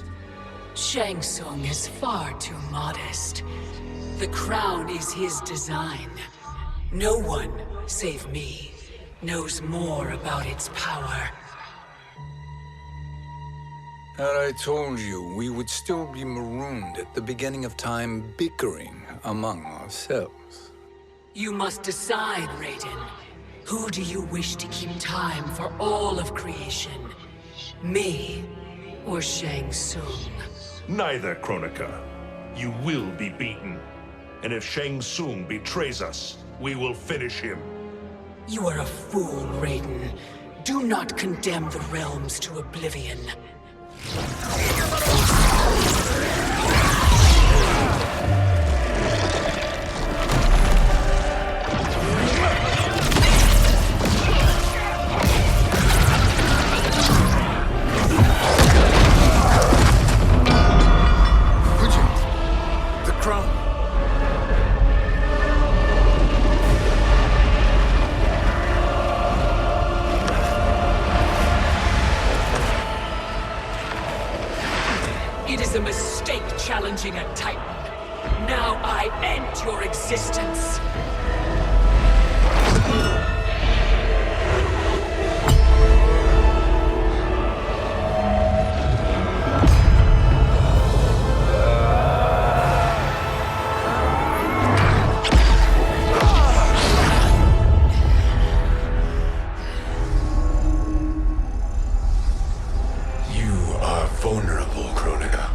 Shang Tsung is far too modest. The crown is his design. No one, save me, knows more about its power. Had I told you, we would still be marooned at the beginning of time, bickering among ourselves. You must decide, Raiden. Who do you wish to keep time for all of creation? Me or Shang Tsung? Neither, Kronika. You will be beaten. And if Shang Tsung betrays us, we will finish him. You are a fool, Raiden. Do not condemn the realms to oblivion. The crown. It is a mistake challenging a Titan. Now I end your existence. Vulnerable, Kronika.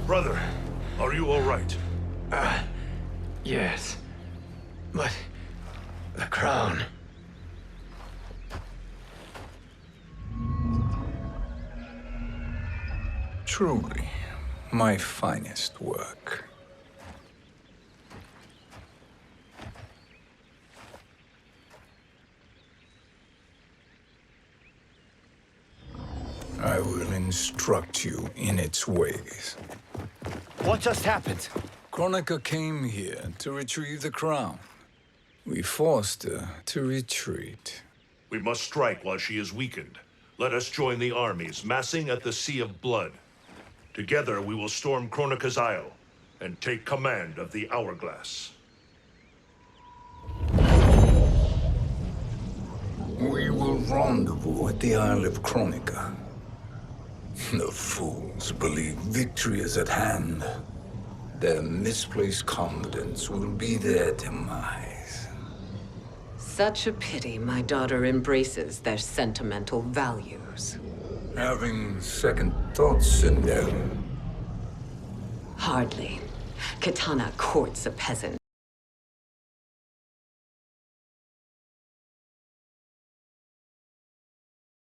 Brother, are you all right? Yes. But the crown. Truly, my finest work. I will instruct you in its ways. What just happened? Kronika came here to retrieve the crown. We forced her to retreat. We must strike while she is weakened. Let us join the armies, massing at the Sea of Blood. Together we will storm Kronika's Isle and take command of the Hourglass. We will rendezvous at the Isle of Kronika. The fools believe victory is at hand. Their misplaced confidence will be their demise. Such a pity my daughter embraces their sentimental values. Having second thoughts, Sindel. Hardly. Katana courts a peasant